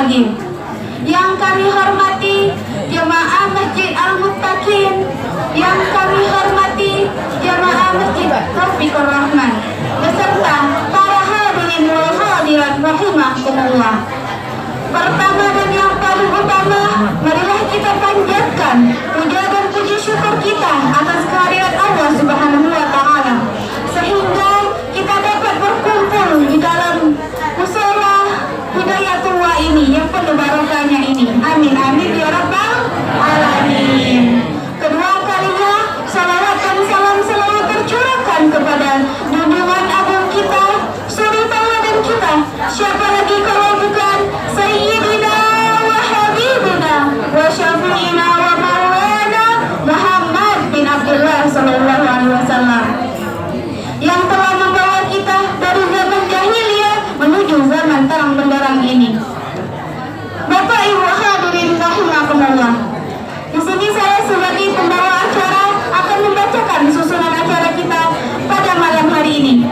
lagi. Yang kami hormati Jemaah Masjid Al-Muttaqin, yang kami hormati Jemaah Masjid Taufikur Rahman, beserta para hadirin wal hadirat rahimakumullah. Pertama dan yang paling utama, marilah kita panjatkan puja dan puji syukur kita atas kehadirat Allah Subhanahu wa Ta'ala, sehingga kita dapat berkumpul di dalam musala Hidayatullah ini yang penuh barokahnya ini. Amin amin ya rabbal alamin. Kedua kalinya, salawat dan salam selalu tercurahkan kepada junjungan agung kita, suri tauladan kita. Siapa lagi kalau bukan Sayyidina wa Habibina wa Syafi'ina wa Maulana Muhammad bin Abdullah sallallahu alaihi wasallam, yang telah membawa kita dari zaman jahiliyah menuju zaman terang benderang ini. Bapak Ibu hadirin rahimakumullah, di sini saya sebagai pembawa acara akan membacakan susunan acara kita pada malam hari ini.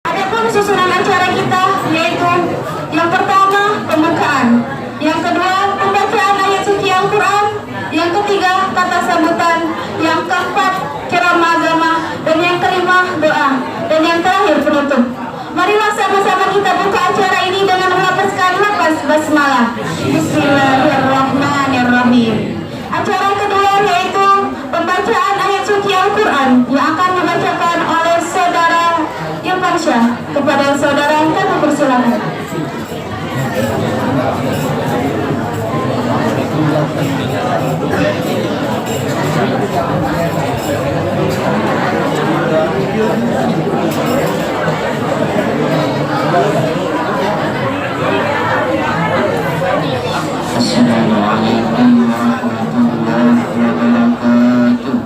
Adapun susunan acara kita yaitu yang pertama pembukaan, yang kedua pembacaan ayat suci Al-Quran, yang ketiga kata sambutan, yang keempat ceramah agama, dan yang kelima doa, dan yang terakhir penutup. Marilah sama-sama kita buka acara ini dengan melafazkan lafaz basmalah. Bismillahirrahmanirrahim. Acara kedua yaitu pembacaan ayat suci Al-Quran yang akan dibacakan oleh saudara Irfansyah. Kepada saudara kami persilakan. Assalamualaikum warahmatullahi wabarakatuh.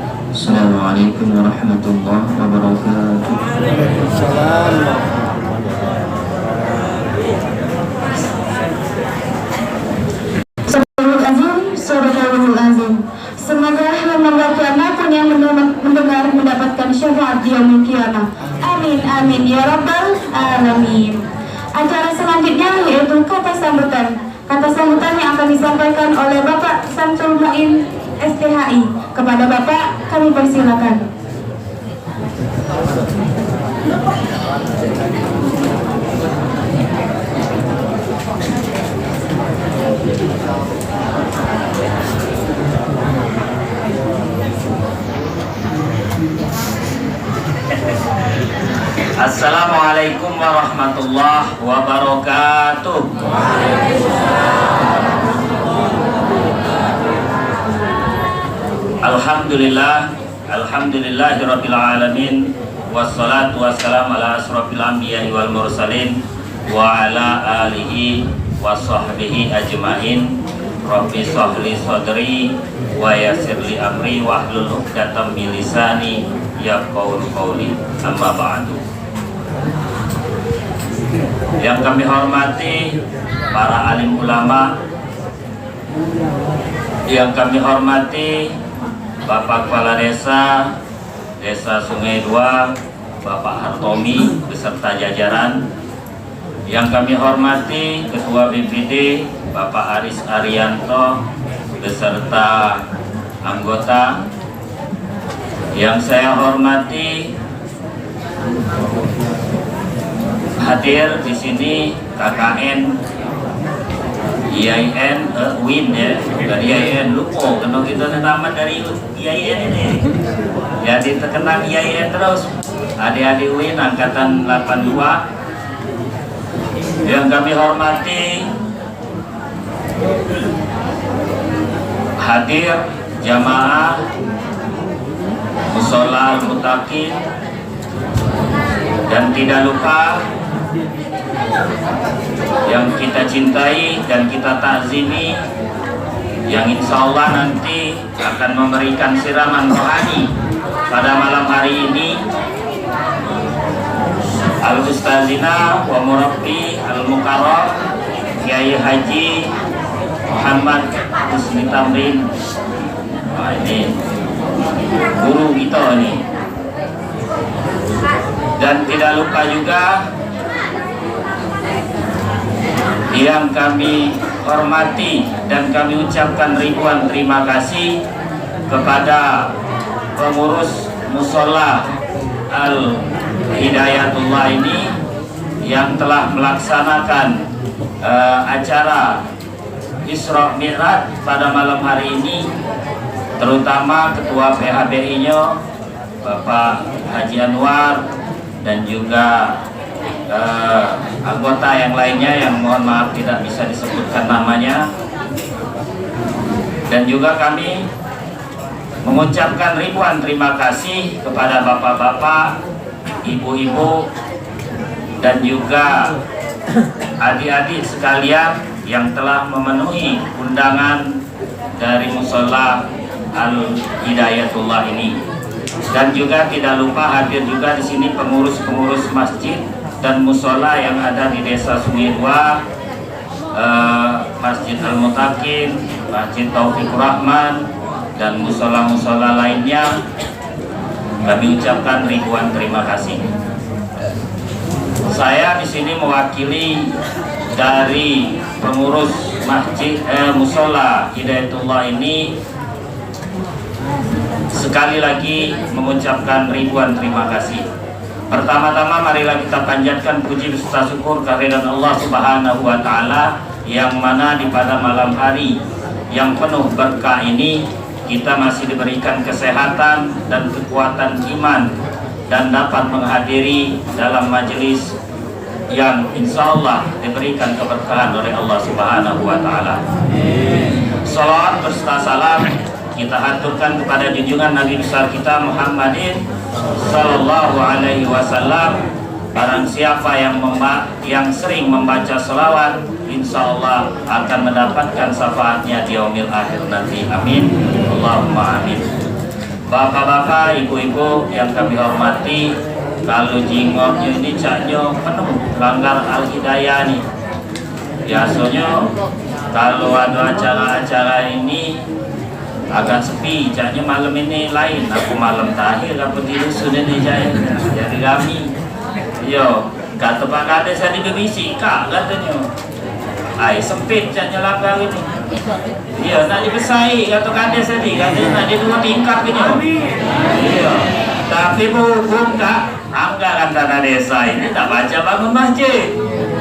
Assalamualaikum warahmatullahi wabarakatuh. Semoga lembaga manapun yang mendengar mendapatkan syafaat di yaumil qiyamah. Amin amin ya rabbal alamin. Acara selanjutnya yaitu kata sambutan. Kata sambutan yang akan disampaikan oleh Bapak Samsul Muin STHI. Kepada Bapak kami persilakan. Assalamualaikum warahmatullahi wabarakatuh. Alhamdulillahirabbil alamin wassalatu wassalamu ala asrofil anbiya'i wal mursalin wa ala alihi wa sahbihi ajmain. Rabbi shrahli sadri wa yassirli amri wahlul 'uqdatam min lisani yafqahu qawli. Amma ba'du. Yang kami hormati para alim ulama, yang kami hormati Bapak Kepala Desa Sungai Dua, Bapak Hartomi beserta jajaran. Yang kami hormati Ketua BPD Bapak Aris Arianto beserta anggota. Yang saya hormati hadir di sini KKN, IAIN, WIN ya, dari IAIN lupa, karena kita nama dari IAIN ini. Jadi terkenal IAIN terus. Adik-adik WIN angkatan 82. Yang kami hormati hadir jamaah Mushola Al-Mutakin, dan tidak lupa yang kita cintai dan kita takzimi, yang insya Allah nanti akan memberikan siraman rohani pada malam hari ini, Al-Ustazina wa Murabbi Al-Mukarram Kiai Haji Muhammad Husni Tamrin. Nah, ini guru kita nih. Dan tidak lupa juga yang kami hormati dan kami ucapkan ribuan terima kasih kepada pengurus Mushola Al-Hidayatullah ini yang telah melaksanakan acara Isra Mi'raj pada malam hari ini, terutama Ketua PHBI-nya Bapak Haji Anwar dan juga anggota yang lainnya yang mohon maaf tidak bisa disebutkan namanya. Dan juga kami mengucapkan ribuan terima kasih kepada bapak-bapak, ibu-ibu, dan juga adik-adik sekalian yang telah memenuhi undangan dari Mushola Al-Hidayatullah ini. Dan juga tidak lupa hadir juga di sini pengurus-pengurus masjid dan mushola yang ada di Desa Sungai Dua, Masjid Al-Mutakin, Masjid Taufikur Rahman, dan mushola-mushola lainnya. Kami ucapkan ribuan terima kasih. Saya di sini mewakili dari pengurus masjid Mushola Hidayatullah ini, sekali lagi mengucapkan ribuan terima kasih. Pertama-tama marilah kita panjatkan puji beserta syukur kehadirat Allah Subhanahu wa taala, yang mana di pada malam hari yang penuh berkah ini kita masih diberikan kesehatan dan kekuatan iman dan dapat menghadiri dalam majelis yang insya Allah diberikan keberkahan oleh Allah Subhanahu wa taala. Salawat beserta salam kita haturkan kepada junjungan Nabi besar kita Muhammadin sallallahu alaihi wasallam. Barang siapa yang sering membaca salawat, insya Allah akan mendapatkan syafaatnya di yaumil akhir nanti. Amin, Allahumma amin. Bapak-bapak, ibu-ibu yang kami hormati, kalau jingoknya ini caknya penuh langgar Al-Hidayah nih. Biasanya kalau ada acara-acara ini agak sepi, caknya malam ini lain. Aku malam terakhir aku tidur sudah nih jadi kami. Yo, kata Pak Kades tadi berbisik kak katanya. Ay sempit caknya langgar ini. Iya, nak dibesai kata Kades tadi, katanya nak dia 2 tingkat ini. Iya. Tapi hukum kak, anggaran dana desa ini tak baca bangun masjid.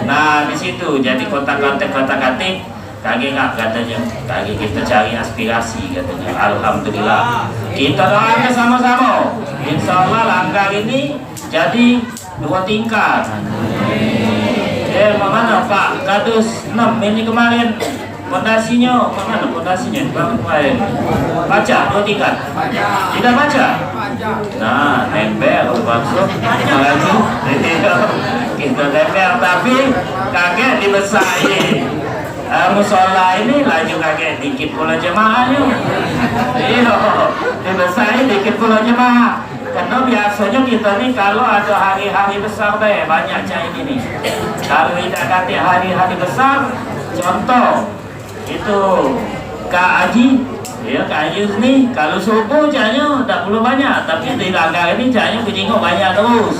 Nah di situ jadi kotak-kotak kaki nggak katanya, kaki kita cari aspirasi katanya. Alhamdulillah kita doakan sama-sama, insya Allah langgar ini jadi 2 tingkat. Mana Pak Kadus 6 ini kemarin fondasinya, mana fondasinya bangun kemarin, baca 2 tingkat, tidak baca. Nah, nempel maksud lagi kita nempel tapi kaget dibesai. Mushola ini laju kaget dikit pula jemaahnya. Iya, dibesai dikit pula jemaah. Karena biasanya kita nih kalau ada hari-hari besar deh banyak cah ini nih. Kalau tidak kata hari-hari besar, contoh itu Kak Haji Ya Kak Haji ni kalau subuh caknya tak perlu banyak, tapi di langgar ini caknya berjenguk banyak terus.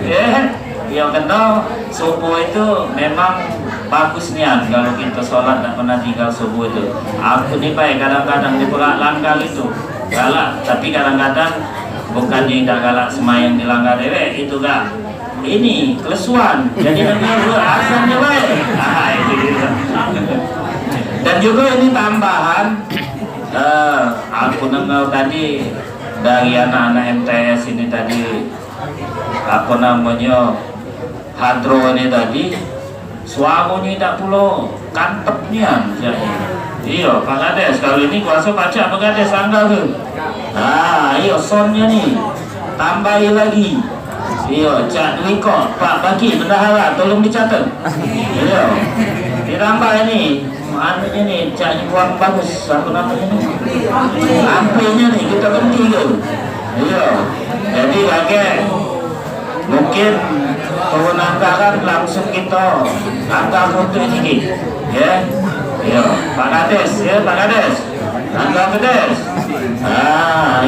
Ya, yang kena subuh itu memang bagusnya kalau kita sholat tak pernah tinggal subuh itu. Aku ni baik kadang-kadang di pulak langgar itu galak, tapi kadang-kadang bukan tidak galak semayang di langgar dewek itu Kak. Ini kelesuan, jadi dengar asalnya baik. Itu dia. Dan juga ini tambahan, aku dengar tadi dari anak-anak MTS ini tadi, apa namanya, hadro ini tadi, suamunya tak pulau kantepnya. Iya, Pak Kades, kalau ini kuasa baca Pak Kades anggal ke? Iya sonnya nih, tambahi lagi. Iya, Cak Dwiko, Pak Bagi, bendahara, tolong dicatat. Iya, ditambah ini. Anunya nih, caknya buang bagus, apa namanya nih? Amplinya nih, kita ganti ke? Iya, jadi kakek mungkin turun anggaran langsung kita angkat untuk ini, ya? Iya, Pak Kades, ya Pak Kades, angkat Kades.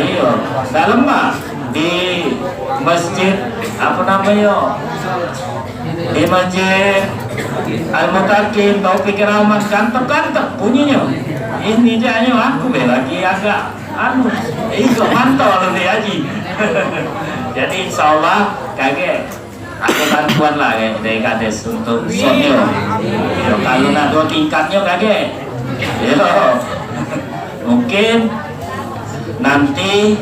Iya, dalam Pak di masjid apa namanya? Di masjid Al-Mutakin, Taufik Rahman, kantep-kantep bunyinya. Ini jadinya aku lagi agak ikut mantau lebih Haji. Jadi insya Allah kakek aku bantuan lah dari Kades untuk sonyo. Kalau nak 2 tingkatnya kakek, mungkin nanti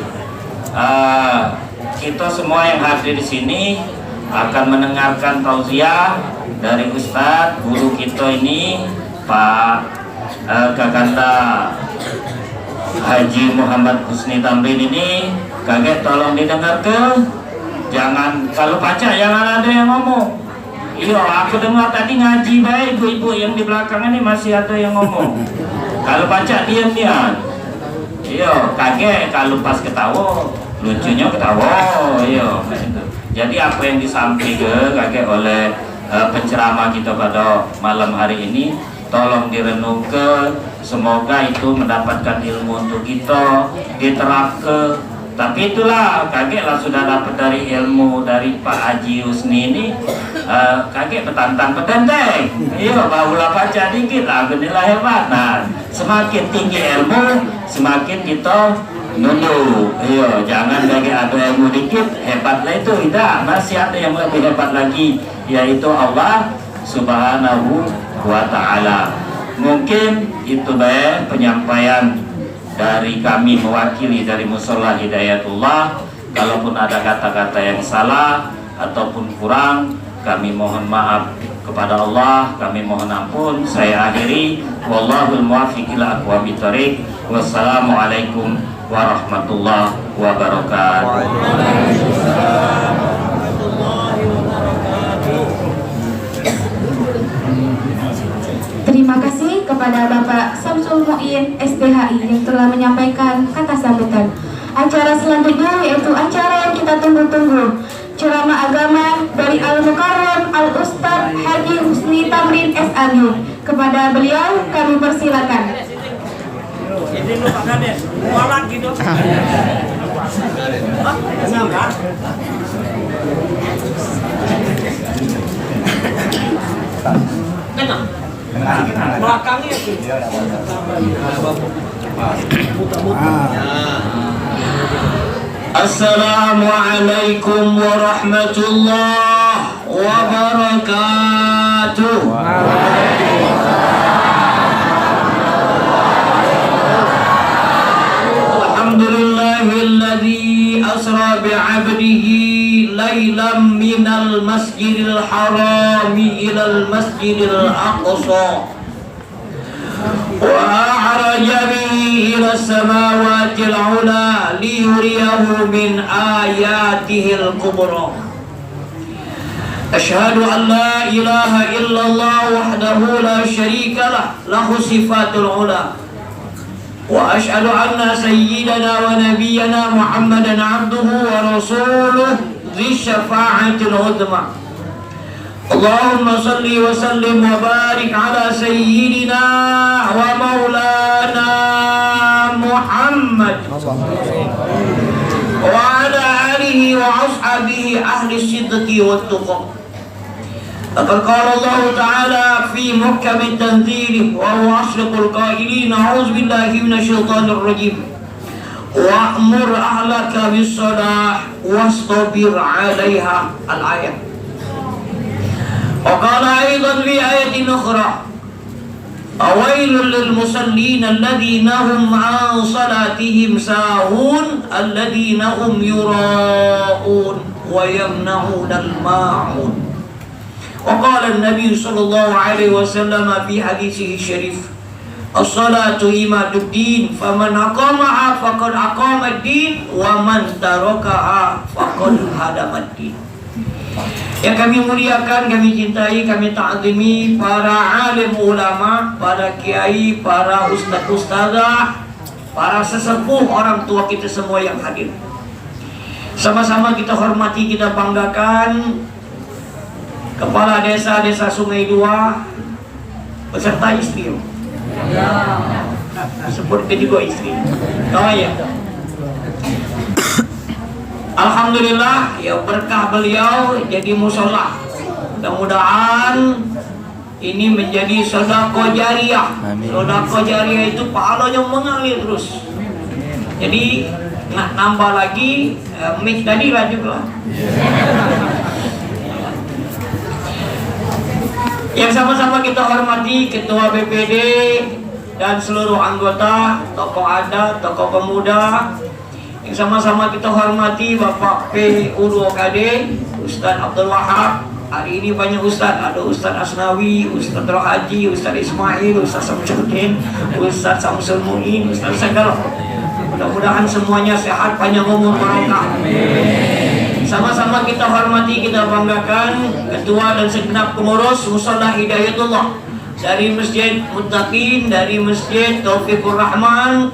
kita semua yang hadir di sini akan mendengarkan tausiah dari Ustadz guru kita ini Pak Kakanda Haji Muhammad Husni Tamrin ini. Kakek tolong didengarkan, jangan kalau baca jangan ada yang ngomong. Iya, aku dengar tadi ngaji baik ibu-ibu yang di belakang ini masih ada yang ngomong. Kalau baca diam-diam. Iya, kakek kalau pas ketawa lucunya ketawa. Iya, jadi apa yang disampaikan kakek oleh penceramah kita pada malam hari ini tolong direnungkan, semoga itu mendapatkan ilmu untuk kita diterapkan. Tapi itulah kakek lah sudah dapat dari ilmu dari Pak Haji Husni ini, kakek petantang petenteng. Iya, barulah baca dikit lah, genilah hebat. Nah, semakin tinggi ilmu semakin kita nunduk. Iya, jangan kakek ada ilmu dikit hebatlah itu, tidak, masih ada yang lebih hebat lagi, yaitu Allah Subhanahu wa Ta'ala. Mungkin itu baik penyampaian dari kami mewakili dari Mushola Hidayatullah. Kalaupun ada kata-kata yang salah ataupun kurang, kami mohon maaf kepada Allah, kami mohon ampun. Saya akhiri, wallahul muwaffiq ila aqwamit thoriq. Wassalamualaikum warahmatullahi wabarakatuh. Terima kasih kepada Bapak Samsul Mu'in SPHI yang telah menyampaikan kata sambutan. Acara selanjutnya yaitu acara yang kita tunggu-tunggu, ceramah agama dari Al-Mukarram Al-Ustadz Haji Husni Tamrin SAG. Kepada beliau kami persilakan. Ini lu Pak Kades, mualan gitu. Belakangnya sih. Assalamualaikum warahmatullahi wabarakatuh. Alhamdulillahilladzi asra bi'abdihi laylan minal masjidil harami ilal masjidil aqsa wa a'raja bihi ila samawati al-'ula liyuriyahu min ayatihil kubra. Ashhadu an la ilaha illallah wahdahu la syarika lah, lahu sifatul 'ula. Wa ashhadu anna sayyidana wa nabiyyana Muhammadan abduhu wa rasuluh dzi syafa'atil 'uzma. Allahumma salli wa sallim wa barik ala sayyidina wa maulana Muhammad wa ala alihi wa ashabihi ahli sidqi wa tuqa. Laqad qala Allah Ta'ala fi muhkami tanzilih wa huwa ashraqul qailin, a'udzu billahi minasyaitonir rajim. Wa'mur ahlaka bis-shalah wastabir 'alaiha. Al-ayat. Wa qala aidan fi ayatin ukhra, awailul lil musallin alladhina hum 'an salatihim sahun alladhina hum yura'un wa yamna'una al-ma'un. Wa qala an-nabiy sallallahu alaihi wasallam fi hadithihi syarif, as-salatu imaduddin, faman aqamaha faqad aqama ad-din wa man tarakaha faqad hadama ad-din. Yang kami muliakan, kami cintai, kami ta'zimi para alim ulama, para kiai, para ustaz-ustazah, para sesepuh, orang tua kita semua yang hadir. Sama-sama kita hormati, kita banggakan Kepala Desa Sungai Dua beserta istri. Sebut ketiga istri. Oh ya. Alhamdulillah, ya berkah beliau jadi musola. Mudah-mudahan ini menjadi sedekah jariyah. Sedekah jariyah itu pahalanya mengalir terus. Jadi nak nambah lagi mic tadi lah juga. Yang sama-sama kita hormati Ketua BPD dan seluruh anggota, tokoh adat, tokoh pemuda. Yang sama-sama kita hormati Bapak P. UKD, Ustaz Abdul Wahab. Hari ini banyak Ustaz, ada Ustaz Asnawi, Ustaz Rohaji, Ustaz Ismail, Ustaz Samsudin, Ustaz Samsul Mu'in, Ustaz Segal. Mudah-mudahan semuanya sehat, panjang umur, barokah. Sama-sama kita hormati, kita banggakan Ketua dan segenap pengurus Mushola Hidayatullah dari Masjid Muttaqin, dari Masjid Taufikur Rahman.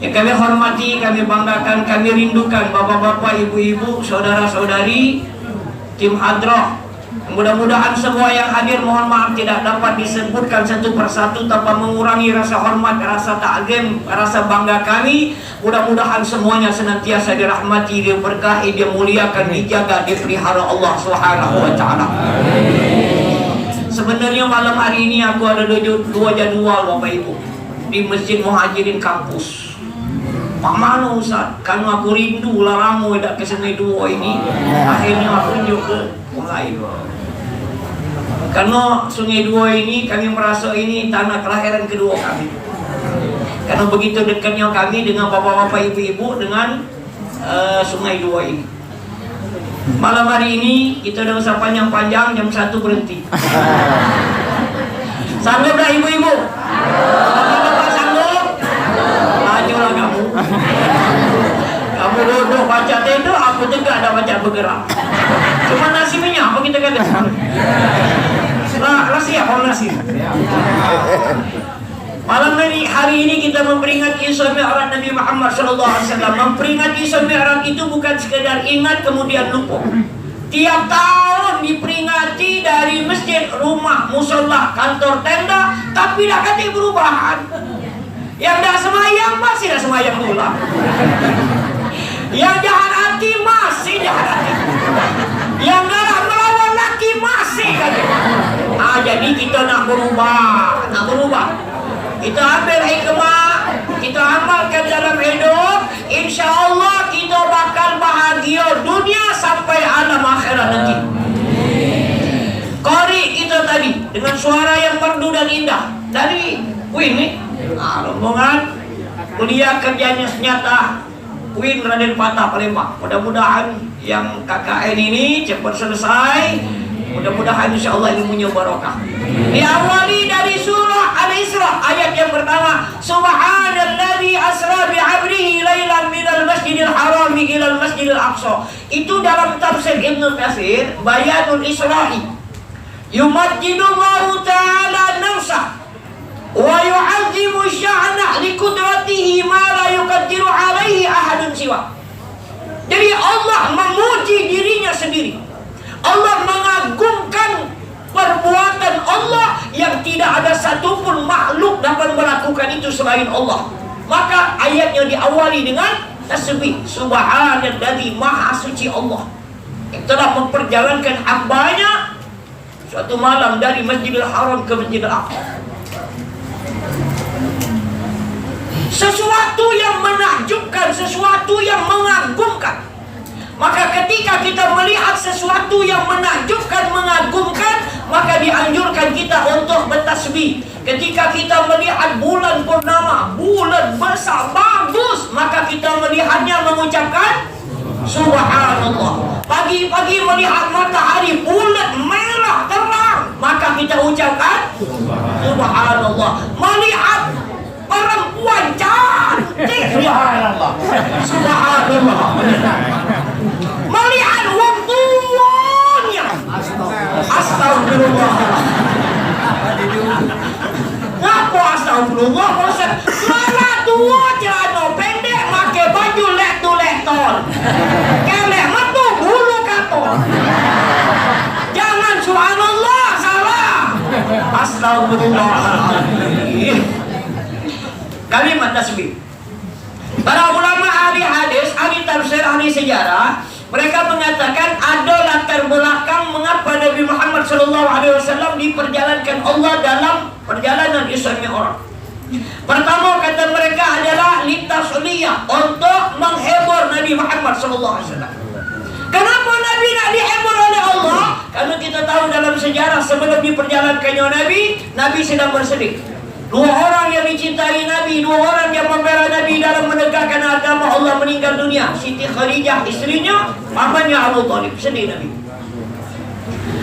Yang kami hormati, kami banggakan, kami rindukan bapak-bapak, ibu-ibu, saudara-saudari, tim hadrah. Mudah-mudahan semua yang hadir, mohon maaf tidak dapat disebutkan satu persatu tanpa mengurangi rasa hormat, rasa ta'zim, rasa bangga kami. Mudah-mudahan semuanya senantiasa dirahmati, diberkahi, dimuliakan, dijaga, dipelihara Allah Subhanahu wa Ta'ala. Sebenarnya malam hari ini aku ada dua jadwal Bapak Ibu di Masjid Muhajirin kampus. Pak mana Ustaz? Karena aku rindu laramu dak ke Sungai Dua ini. Akhirnya aku tunjuk ke mulai. Karena Sungai Dua ini kami merasa ini tanah kelahiran kedua kami. Karena begitu dekatnya kami dengan bapak-bapak, ibu-ibu dengan Sungai Dua ini. Malam hari ini kita udah usah panjang-panjang, jam 1 berhenti. Sanggup dah ibu-ibu? Bapak sanggup? Majulah kamu. Kamu duduk baca tenda, aku tegak ada baca bergerak. Cuma nasibnya apa kita kata? Lah siap kalau nasib. Malam hari ini kita memperingati Isra Mi'raj Nabi Muhammad SAW. Memperingati Isra Mi'raj itu bukan sekedar ingat kemudian lupa. Tiap tahun diperingati dari masjid, rumah, musola, kantor, tenda, tapi dah kata perubahan. Yang dah semayang masih dah semayang pula. Yang jahat hati masih jahat hati. Yang darah melawan laki masih kan. Jadi kita nak berubah, Kita ambil hikmah, kita amalkan dalam hidup. Insya Allah kita bakal bahagia dunia sampai alam akhirat nanti. Qari kita tadi dengan suara yang merdu dan indah dari Queen nih. Rombongan kuliah kerjanya nyata Queen Raden Patah Palembang. Mudah-mudahan yang KKN ini cepat selesai. Mudah-mudahan insya Allah ilmunya barokah. Diawali dari surah Al-Isra ayat yang pertama. Subhanalladzi asra bi'abdihi lailan minal masjidil harami ilal masjidil aqsa. Itu dalam tafsir Ibnu Katsir, Bayanul Isra'i. Yumajjidullahu ta'ala nafsah wa yu'azzimu sya'nah liqudratihi ma la yuqaddiru alaihi ahadun siwa. Jadi Allah memuji dirinya sendiri. Allah mengagumkan akan melakukan itu selain Allah. Maka ayatnya diawali dengan tasbih. Subhanalladzi, maha suci Allah yang telah memperjalankan hambanya suatu malam dari Masjidil Haram ke Masjidil Aqsa. Sesuatu yang menakjubkan, sesuatu yang mengagumkan. Maka ketika kita melihat sesuatu yang menakjubkan, mengagumkan, maka dianjurkan kita untuk bertasbih. Ketika kita melihat bulan purnama, bulan besar, bagus, maka kita melihatnya mengucapkan Subhanallah. Pagi-pagi melihat matahari bulat merah terang, maka kita ucapkan Subhanallah. Melihat perempuan cantik, Subhanallah, Subhanallah. Melihat wong tuanya, astagfirullah. Ngaku astagfirullah, Ustaz? Malah tua celana pendek, pakai baju lektor. Kelek metu bulu katon. Jangan subhanallah, salah. Astagfirullahaladzim. Kalimat tasbih. Para ulama ahli hadis, ahli tafsir, ahli sejarah, mereka mengatakan ada latar belakang mengapa Nabi Muhammad SAW diperjalankan Allah dalam perjalanan Isra Mi'raj. Pertama kata mereka adalah litasliyah, untuk menghibur Nabi Muhammad SAW. Kenapa Nabi nak dihibur oleh Allah? Karena kita tahu dalam sejarah sebelum diperjalankannya Nabi sedang bersedih. Dua orang yang dicintai Nabi, dua orang yang membela Nabi dalam menegakkan agama Allah meninggal dunia. Siti Khadijah istrinya, pamannya Abu Thalib. Sedih Nabi.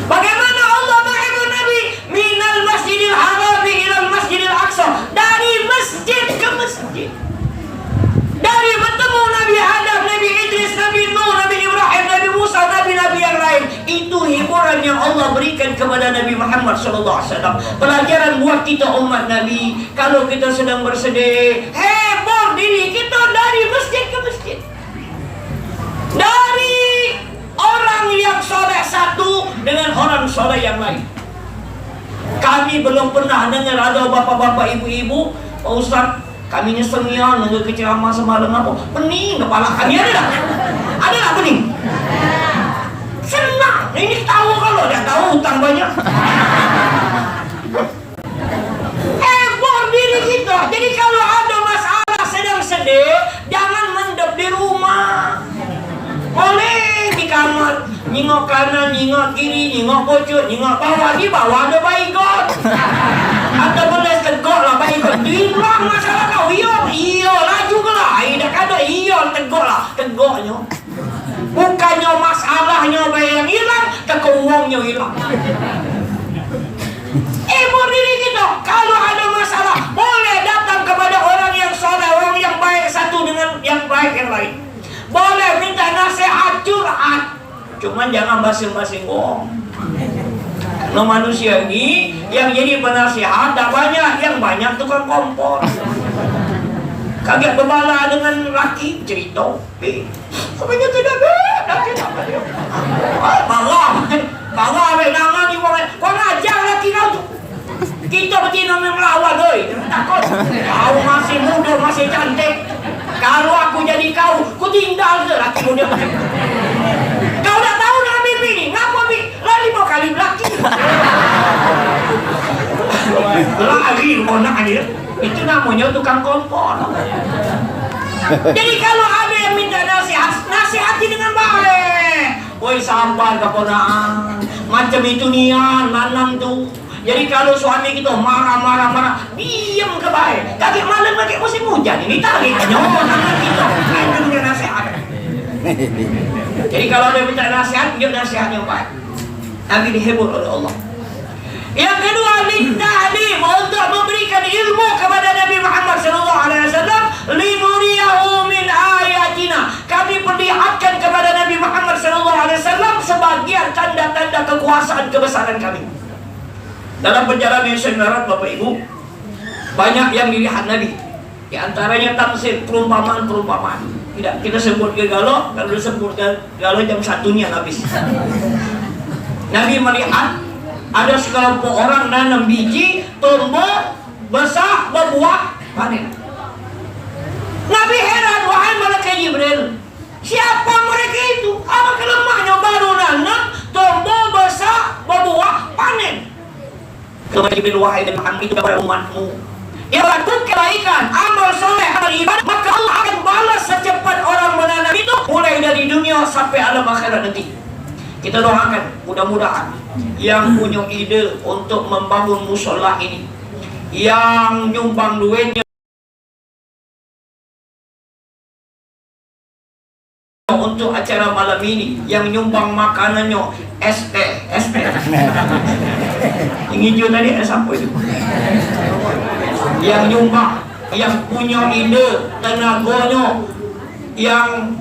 Bagaimana Allah menghibur Nabi? Minal Masjidil Haram ilal Masjidil Aqsa. Dari masjid ke masjid. Dari bertemu Nabi Adam, Nabi Idris, Nabi Nuh, Nabi Ibrahim, Nabi Musa, Nabi-Nabi yang lain. Itu hiburan yang Allah berikan kepada Nabi Muhammad SAW. Pelajaran buat kita umat Nabi. Kalau kita sedang bersedih, hibur diri kita dari masjid ke masjid. Dari orang yang soleh satu dengan orang soleh yang lain. Kami belum pernah dengar ada bapak-bapak, ibu-ibu, Pak Ustaz, kami nyesengnya nunggu ceramah semalam apa? Pening kepala kami ada tak? Ada tak pening? Senang. Ini tahu kalau dia tahu hutang banyak. Hibur diri kita. Jadi kalau ada masalah sedang sedih, jangan mendep di rumah. Boleh di kamar, nyingok kanan, nyingok kiri, nyingok pojok, nyingok bawah. Di bawah ada baygon. Atau boleh tegok lah baygon. Hilang masalah kau. Iya laju ke lah. Dah kada iya tegok lah. Tegoknya. Bukannya masalahnya yang hilang, kekeuangnya hilang. Hibur diri kita. Kalau ada masalah, boleh datang kepada orang yang soleh, orang yang baik satu dengan yang baik yang lain. Boleh minta nasihat, curhat. Cuman jangan basing-basing bohong. No manusia ini yang jadi penasihat tak banyak, yang banyak tukang kompor. Kaget berbala dengan laki cerita. Sebenarnya tidak laki apa dia? Bawah nangan ni orang. Kau ngajar laki kau tu. Kita betina melawan doi. Takut. Kau masih muda, masih cantik. Kalau aku jadi kau tinggal ke laki muda. Kau tak tahu dengan bibi ni. Ngapa bi? Lali mau kali laki. Lari mau nak dia. Itu namanya tukang kompor. Jadi kalau ada yang minta nasihat, nasihati dengan baik. Woi sabar keponaan. Macam itu nian, manam tu. Jadi kalau suami kita marah, diam ke baik. Kaki malam lagi musim hujan ini tarik nyawa tangan kita. Itu punya nasihat. Jadi kalau ada minta nasihat, dia nasihat yang baik. Nabi dihibur oleh Allah. Yang kedua, litta'lim, untuk memberikan ilmu kepada Nabi Muhammad SAW. Linuriyahu min ayatina, kami perlihatkan kepada Nabi Muhammad SAW sebagian tanda-tanda kekuasaan kebesaran kami. Dalam perjalanan Isra Mi'raj, Bapak Ibu, banyak yang dilihat Nabi. Di antaranya tamsil, perumpamaan. Tidak kita sebut gegalo, kalau disebut gegalo jam 1 nian habis. Nabi melihat ada sekelompok orang nanam biji, tumbuh, besar, berbuah, panen. Nabi heran, wahai malaikat Jibril, siapa mereka itu? Apa kelemahnya baru nanam, tumbuh besar, berbuah, panen? Kata Jibril, wahai Muhammad, itu kepada umatmu yang lakukan kebaikan, amal soleh, amal ibadah, maka Allah akan balas secepat orang menanam itu, mulai dari dunia sampai alam akhirat nanti. Kita doakan, mudah-mudahan yang punya ide untuk membangun musola ini, yang nyumbang duitnya untuk acara malam ini, yang nyumbang makanannya ST yang hijau tadi apa itu, yang nyumbang, yang punya ide, tenaganya, yang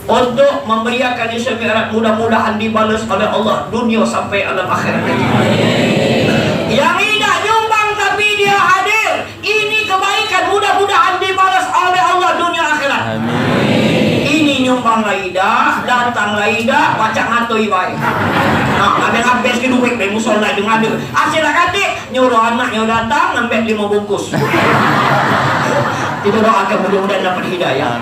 untuk memeriahkan Isra Mi'raj, mudah-mudahan dibalas oleh Allah dunia sampai alam akhirat. Yang tidak nyumbang tapi dia hadir, ini kebaikan, mudah-mudahan dibalas oleh Allah dunia akhirat. Ini nyumbang laida, datang laida, baca ngatoi baik. Nah, ada habis ke duit dari musola dengan ada. Hasilnya kate nyuruh anaknya datang ngambil 5 bungkus. Kita doakan mudah-mudahan dapat hidayah.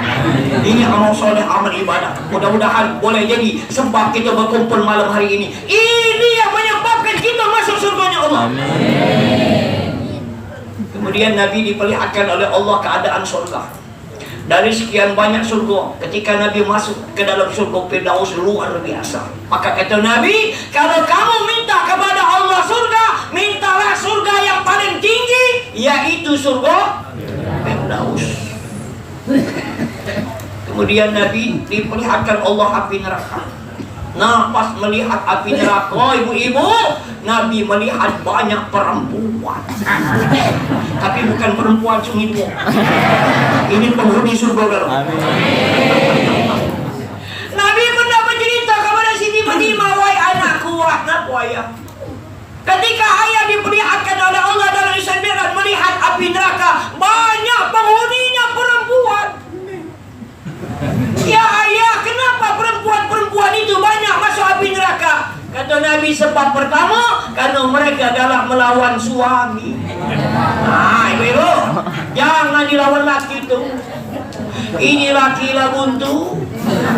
Ini amal soleh, amal ibadah. Mudah-mudahan boleh jadi sebab kita berkumpul malam hari ini. Ini yang menyebabkan kita masuk surganya Allah. Kemudian Nabi diperlihatkan oleh Allah keadaan surga. Dari sekian banyak surga, ketika Nabi masuk ke dalam surga Firdaus luar biasa. Maka kata Nabi, kalau kamu minta kepada Allah surga, mintalah surga yang paling tinggi, yaitu surga Firdaus. Kemudian Nabi diperlihatkan Allah api neraka. Nah, pas melihat api neraka, ibu-ibu, Nabi melihat banyak perempuan. Tapi bukan perempuan cuma ini penghuni surga kalau. Nabi pernah bercerita kepada Siti Fatimah, wahai anakku, kenapa ayah? Ketika ayah diperlihatkan oleh Allah dalam Isra Mi'raj melihat api neraka, banyak penghuninya perempuan. Ya ayah, kenapa perempuan-perempuan itu banyak masuk api neraka? Kata Nabi, sebab pertama, karena mereka galak melawan suami. Nah, ibu-ibu, jangan dilawan laki itu. Ini laki lah buntu,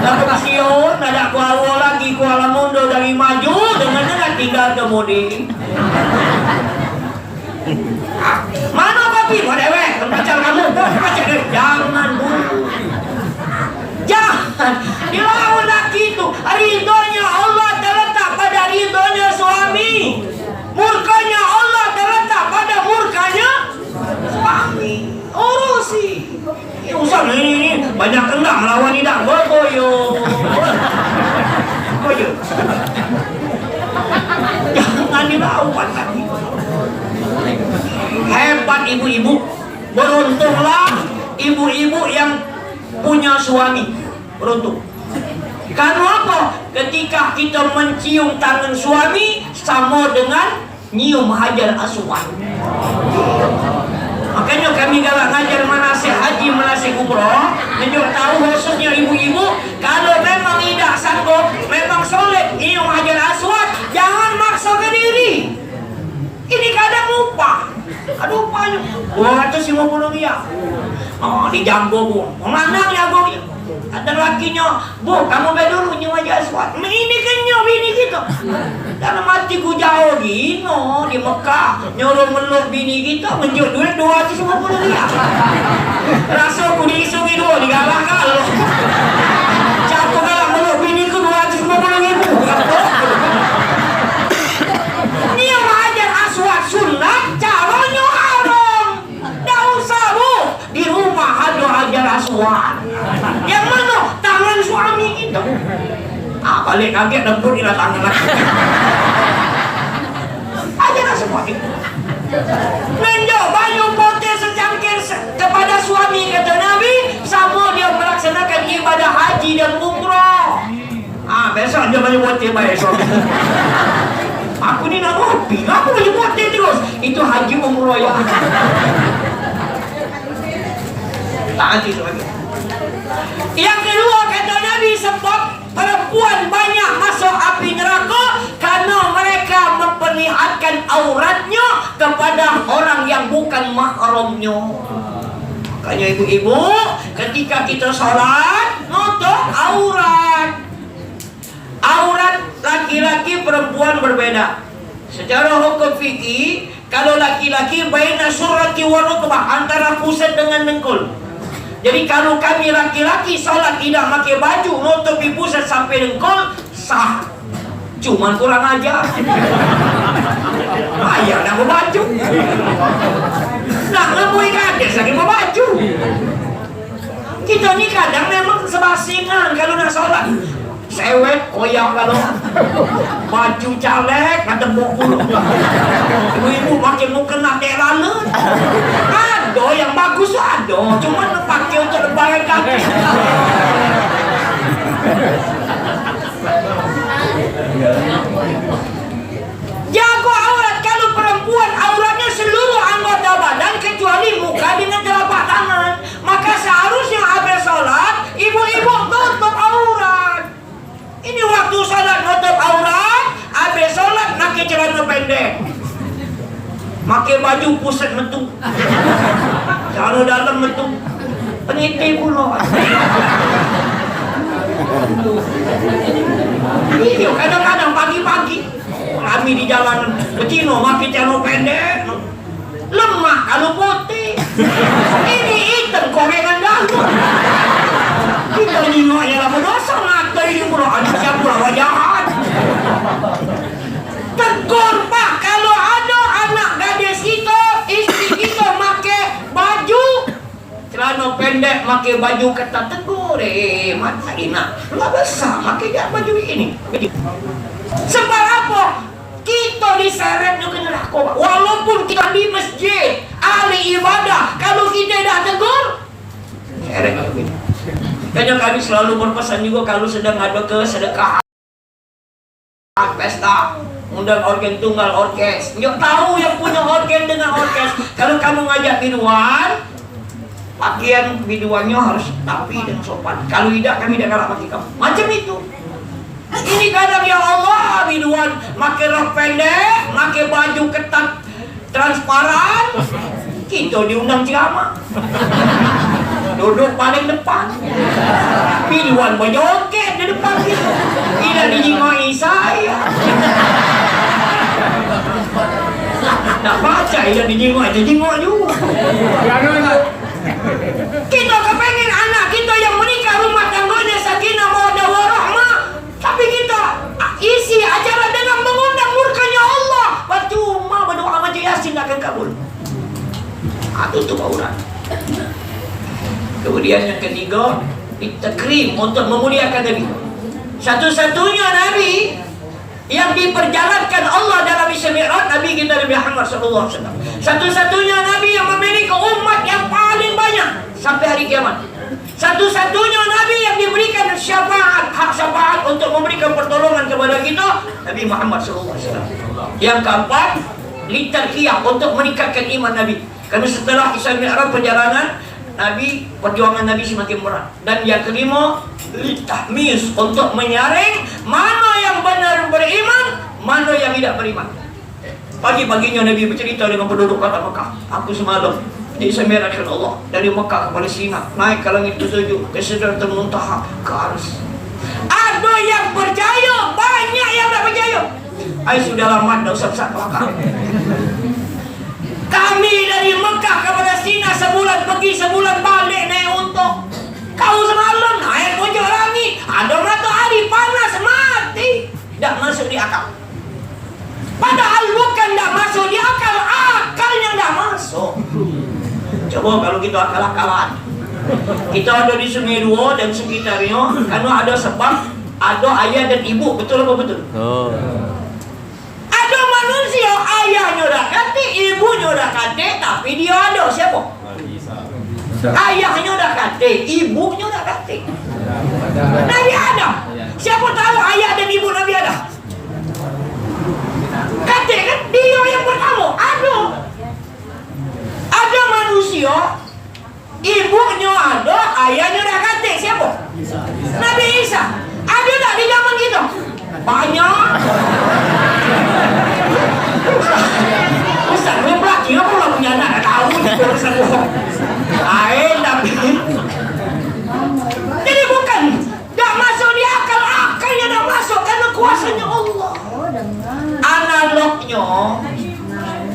tak kasihan, ada kuala lagi Kuala Mundo dari maju, dengan tinggal kemudi. Mana papi? Wadewe, pacar kamu, pacar deh. Jangan buntu. Jangan dilawan laki itu. Ridhonya Allah terletak pada ridhonya suami. Murkanya Allah terletak pada murkanya suami. Urusi. Ini usah ini banyak kendak melawan tidak berkoyo. Koyo. Jangan dilawan lagi. Hebat ibu-ibu. Beruntunglah ibu-ibu yang punya suami. Beruntung. Karena apa? Ketika kita mencium tangan suami sama dengan nyium hajar aswad. Makanya kami galak ngajar manasik haji, manasik umroh, menunjuk tahu khususnya ibu-ibu, kalau memang tidak sanggup, memang sulit nyium hajar aswad, jangan maksa ke diri. Ini kadang lupa. Aduh upahnya 250 riyal. Oh, di Jambo bu, mana jago ya? Ada lakinya, bu, kamu beli dulu nyium hajar aswad. Ini kenyang bini kita. Dalam hatiku jauh gino di Mekah nyuruh meluk bini kita menjual duit 250 riyal. Rasa aku diisungi dua digalah kalau. Siapa galak meluk bini ku 250 ribu. Nyium hajar aswad sunat, caranya haram. Dah usah bu, di rumah ada hajar aswad. Yang mana? Tangan suami kita. Balik kaget lembut ila tangan lagi. Ajarlah semua itu. Menjauh banyu putih secangkir kepada suami, kata Nabi, sama dia melaksanakan ibadah haji dan umrah. Besok dia banyu putih baik suami. Aku ni nak ngopi, aku banyu putih terus. Itu haji umrah ya. Tak haji suami. Yang kedua kata Nabi, sebab perempuan banyak masuk api neraka karena mereka memperlihatkan auratnya kepada orang yang bukan mahramnya. Makanya ibu-ibu, ketika kita sholat, nutup aurat. Aurat laki-laki perempuan berbeda. Secara hukum fikih, kalau laki-laki baina surati wa rukbah, antara pusat dengan dengkul. Jadi kalau kami laki-laki sholat tidak pakai baju, nutupi pusat sampai dengkul, sah. Cuman kurang ajar. Ayah nak berbaju. Nak ngemui kades lagi berbaju. Kita ni kadang memang sebasingan kalau nak sholat. Sewet, koyak kalau baju caleg, ada bokul. Ibu-ibu makin mau kena telanan. Ada yang bagus ada, cuma pakai untuk lebaran kaki. Jago aurat. Kalau perempuan auratnya seluruh anggota badan kecuali muka dengan telapak tangan, maka seharusnya habis sholat ibu-ibu tutup aurat. Ini waktu sholat nutup aurat, habis sholat pakai celana pendek, pakai baju pusat metu, celana dalam metu, peniti pula. Iya, kadang-kadang pagi-pagi kami di jalanan Betino pakai celana pendek, lemah kalau putih. Ini hitam korengan dalam. Kita nengoknya lah berdosa ngata ini pula ada siapa wajahan. Tegur Pak, kalau ada anak gadis kita, istri kita pakai baju celana pendek, pakai baju ketat, tegur mata ina lah besar pakai baju ini. Sebab apa? Kita diseret ke neraka. Walaupun kita di masjid, ahli ibadah, kalau kita dah tegur, seret ke. Kayaknya kami selalu berpesan juga kalau sedang ada kesedekahan, pesta, undang organ tunggal orkes. Yuk tahu yang punya organ dengan orkes. Kalau kamu ngajak biduan, pakaian biduannya harus rapi dan sopan. Kalau tidak, kami tidak kalah pakai kamu. Macam itu. Ini kadang ya Allah, biduan pakai rok pendek, pakai baju ketat transparan, kita diundang ceramah. Duduk paling depan, biduan berjoget di depan kita. Tidak dijingoi saya. Nak baca tidak dijingoi, dijingoi juga. Kita kepengen anak kita yang menikah rumah tangganya sakinah mawaddah warahmah, tapi kita isi acara dengan mengundang murkanya Allah. Percuma berdoa baca Yasin akan kabul. Tutup aurat. Kemudian yang ketiga, takrim, untuk memuliakan Nabi. Satu-satunya Nabi yang diperjalankan Allah dalam Isra Mi'raj, Nabi kita Nabi Muhammad SAW. Satu-satunya Nabi yang memiliki umat yang paling banyak sampai hari kiamat. Satu-satunya Nabi yang diberikan syafaat, hak syafaat untuk memberikan pertolongan kepada kita, Nabi Muhammad SAW. Yang keempat, litarkiyah, untuk meningkatkan iman Nabi. Karena setelah Isra Mi'raj perjalanan Nabi, perjuangan Nabi semakin berat. Dan yang kelima, litahmiz, untuk menyaring mana yang benar beriman, mana yang tidak beriman. Pagi-paginya Nabi bercerita dengan penduduk kota Mekah. Aku semalam disemirkan Allah dari Mekah ke Palestina, naik ke langit ketujuh, ke Sidratul Muntaha, ke Ars. Ada yang percaya, banyak yang tak percaya. Sudah lama dah usah kelakar. Kami dari Mekah ke Palestina sebulan pergi, sebulan balik naik unta. Kau semalam naik pojok langit, ada matahari panas mati. Tak masuk di akal. Padahal bukan tak masuk di akal, akalnya tak masuk. Coba kalau kita akal-akalan. Kita ada di Sungai Dua dan sekitarnya, karena ada sebab, ada ayah dan ibu, betul apa betul? Ada manusia, ayahnya dah kate, ibunya dah kate, tapi dia ada siapa? Ayahnya dah kate, ibunya dah kate. Nabi Adam. Siapa tahu ayah dan ibu Nabi Adam? Kate kan dia yang pertama. Ada manusia, ibunya ada, ayahnya dah kate. Siapa? Nabi Isa. Ada tak di zaman kita? Banyak. Ustaz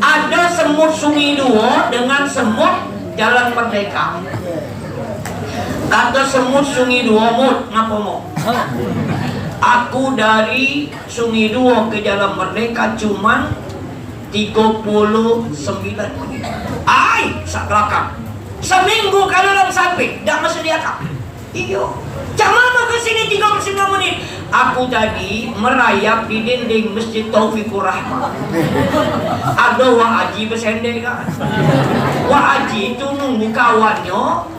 ada semut Sungai Dua dengan semut Jalan Merdeka. Kata semut Sungai Dua, Mut, ngapa mau? Aku dari Sungai Dua ke Jalan Merdeka cuman 39 menit. Ai, sak kelakar. Seminggu kalau orang sampai, dah masuk dia kak. Iyo, jangan ke sini 39 menit. Aku tadi merayap di dinding Masjid Taufikur Rahman. Ada Wak Haji bersendek kan. Wak Haji itu nunggu kawannya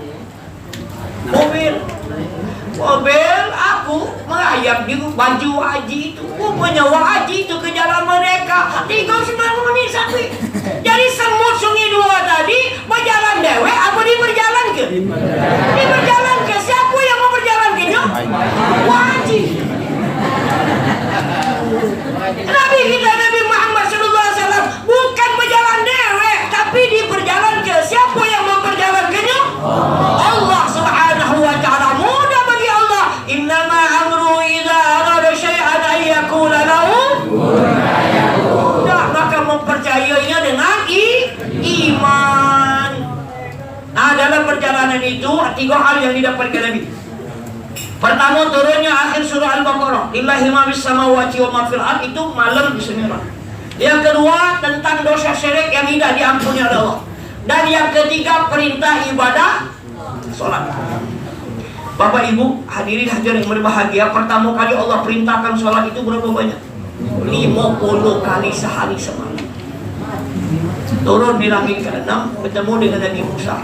mobil. Aku merayap di baju Wak Haji itu. Rupanya Wak Haji itu ke Jalan Merdeka 39 menit sampai. Jadi semut Sungai Dua tadi berjalan dewek apa dia berjalan ke? Dia berjalan ke siapa yang mau berjalan ke nya? Wak Haji. Nabi kita Nabi Muhammad SAW bukan berjalan dewek, tapi dia berjalan ke siapa yang mau berjalan ke nya? Allah Subhanahu wa ta'ala. Mudah bagi Allah. Innama amru idza arada syai'an ay yaqula lahu mudah, maka mempercayainya dengan iman. Nah, dalam perjalanan itu 3 hal yang didapatkan Nabi. Pertama, turunnya akhir surah Al-Baqarah. Lillahi ma fis samawati wa ma fil ardh, itu malam di Semirah. Yang kedua, tentang dosa syirik yang tidak diampuni oleh Allah. Dan yang ketiga, perintah ibadah salat. Bapak Ibu, hadirin hadirin yang berbahagia, pertama kali Allah perintahkan salat itu berapa banyak? 50 kali sehari semalam. Turun di langit ke-6, bertemu dengan Nabi Musa.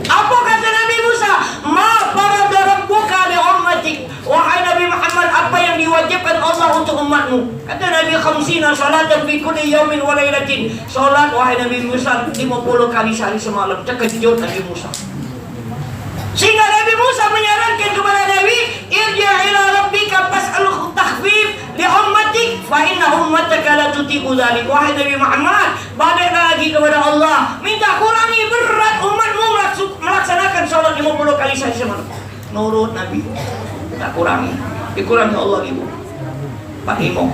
Apa kata Nabi Musa? Ma farada rabbuka li ummatik. Wahai Nabi Muhammad, apa yang diwajibkan Allah untuk umatmu? Kata Nabi, 50 salatan fi kulli yaumin wa lailatin. Salat wahai Nabi Musa 50 kali sehari semalam. Terkejut Nabi Musa. Sehingga Nabi Musa menyarankan kepada Nabi, irji' ila rabbika fas'alhu takhfif li ummatik fa inna ummataka la tutiqu dzalik. Wahai Nabi Muhammad, baliklah lagi kepada Allah, minta kurangi berat umatmu melaksanakan salat 50 kali sehari semalam. Nurut Nabi, tak kurangi, dikurangi Allah ibu. Pak Imo,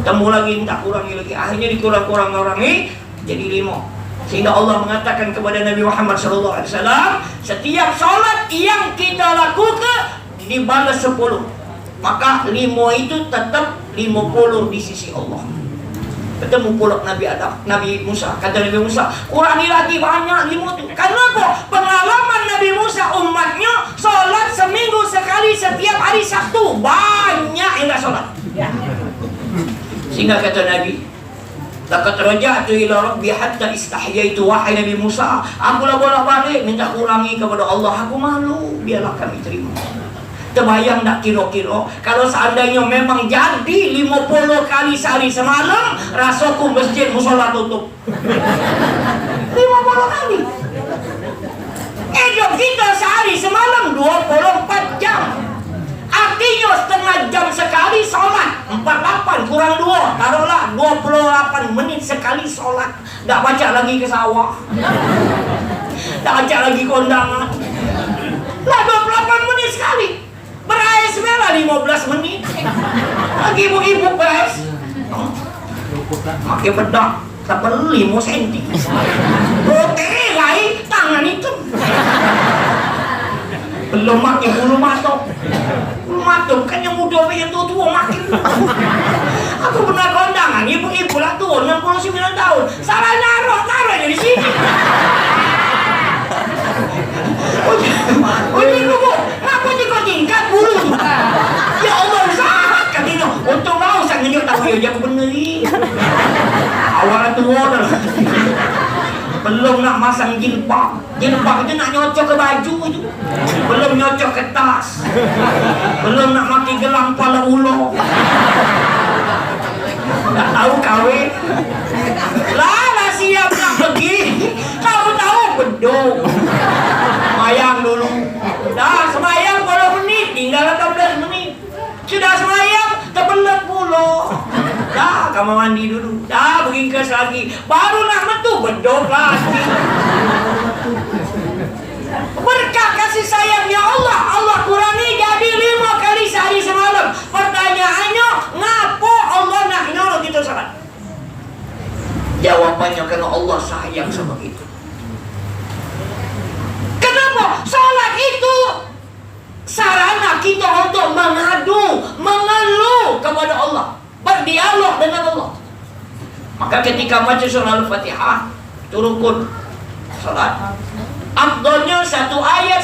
temu lagi minta kurangi lagi, akhirnya dikurang-kurangi jadi 5. Sehingga Allah mengatakan kepada Nabi Muhammad SAW, setiap salat yang kita lakukan dibalas 10. Maka 5 itu tetap 50 di sisi Allah. Ketemu pula Nabi Musa. Kata Nabi Musa, kurangi lagi banyak 5 itu. Kenapa? Pengalaman Nabi Musa umatnya salat seminggu sekali setiap hari Sabtu. Banyak yang tak salat. Sehingga kata Nabi, laqad raja'tu ila rabbi hatta istahyaitu. Wahai Nabi Musa, aku lah bolak-balik minta kurangi kepada Allah. Aku malu, biarlah kami terima. Terbayang tak kira-kira kalau seandainya memang jadi 50 kali sehari semalam, rasaku masjid musola tutup. 50 kali. Hidup kita sehari semalam 24 jam. Artinya setengah jam sekali sholat. 48 kurang 2, taruhlah 28 menit sekali sholat. Tak baca lagi ke sawah, tak baca lagi kondangan. Lah 28 menit sekali. Berais merah 15 menit. Lagi ibu-ibu berais, pakai bedak tak perlu 5 cm. Putih lai tangan itu. Belum makin bulu matok. Bulu matok kan yang muda yang tua makin. Aku pernah kondangan ibu-ibu lah tua 69 tahun. Salah naruh di sini. Oh ini bu, ngapa kau tingkat bulu? Ya Allah, sangat katanya. Untuk mau saya ngenyok tahu ya aku beneri. Awalnya tua dah. Belum nak masang jilbab. Jilbab itu nak nyocok ke baju itu. Belum nyocok ke tas. Belum nak pakai gelang kepala ulo. Tak tahu kawin. Lah siap nak pergi. Kau tahu beduk. Semayang dulu. Dah semayang berapa menit? Tinggal 18 menit. Sudah semayang terbelat pula. Dah kamu mandi dulu. Dah beringkas lagi. Baru nak metu bedok lagi. Berkah kasih sayangnya Allah, Allah kurangi jadi 5 kali sehari semalam. Pertanyaannya, ngapa Allah nak nyuruh kita salat? Tempat kita untuk mengadu, mengeluh kepada Allah, berdialog dengan Allah. Maka ketika baca surah Al-Fatihah, itu rukun salat. Afdalnya satu ayat.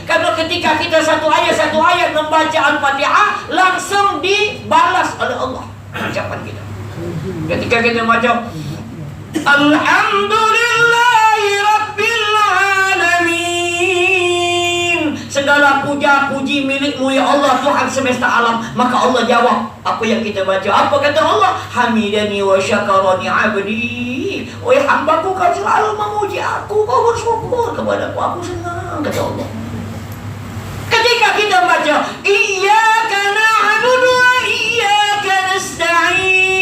Karena ketika kita satu ayat membaca Al-Fatihah, langsung dibalas oleh Allah ucapan kita. Ketika kita baca Alhamdulillahi Rabbil Alamin, segala puja-puji milikmu ya Allah, Tuhan semesta alam. Maka Allah jawab apa yang kita baca. Apa kata Allah? Hamidani wa syakarani abdi. Wahai hambaku, kau selalu memuji aku, kau bersyukur kepadaku, aku senang, kata Allah. Ketika kita baca Iyyaka na'budu wa iyyaka nasta'in,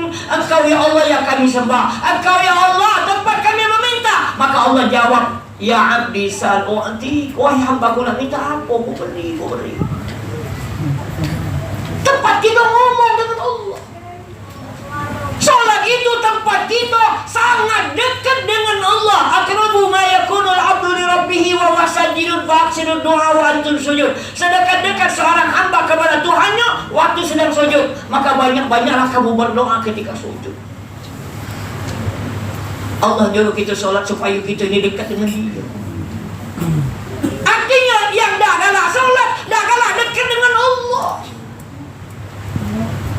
Engkau ya Allah yang kami sembah, Engkau ya Allah tempat kami meminta. Maka Allah jawab, Ya abdi sal'u'ti, wahai hambaku nak minta apa, aku beri. Tempat kita ngomong dengan Allah. Salat itu tempat kita sangat dekat dengan Allah. Aqrabu ma yakunul 'abdu li rabbih wa huwa sajidun fa'aksiru du'a wa antum sujud. Sedekat-dekat seorang hamba kepada Tuhannya waktu sedang sujud. Maka banyak-banyaklah kamu berdoa ketika sujud. Allah nyuruh kita salat supaya kita ini dekat dengan Dia. Artinya yang dah kalah salat, dah kalah dekat dengan Allah.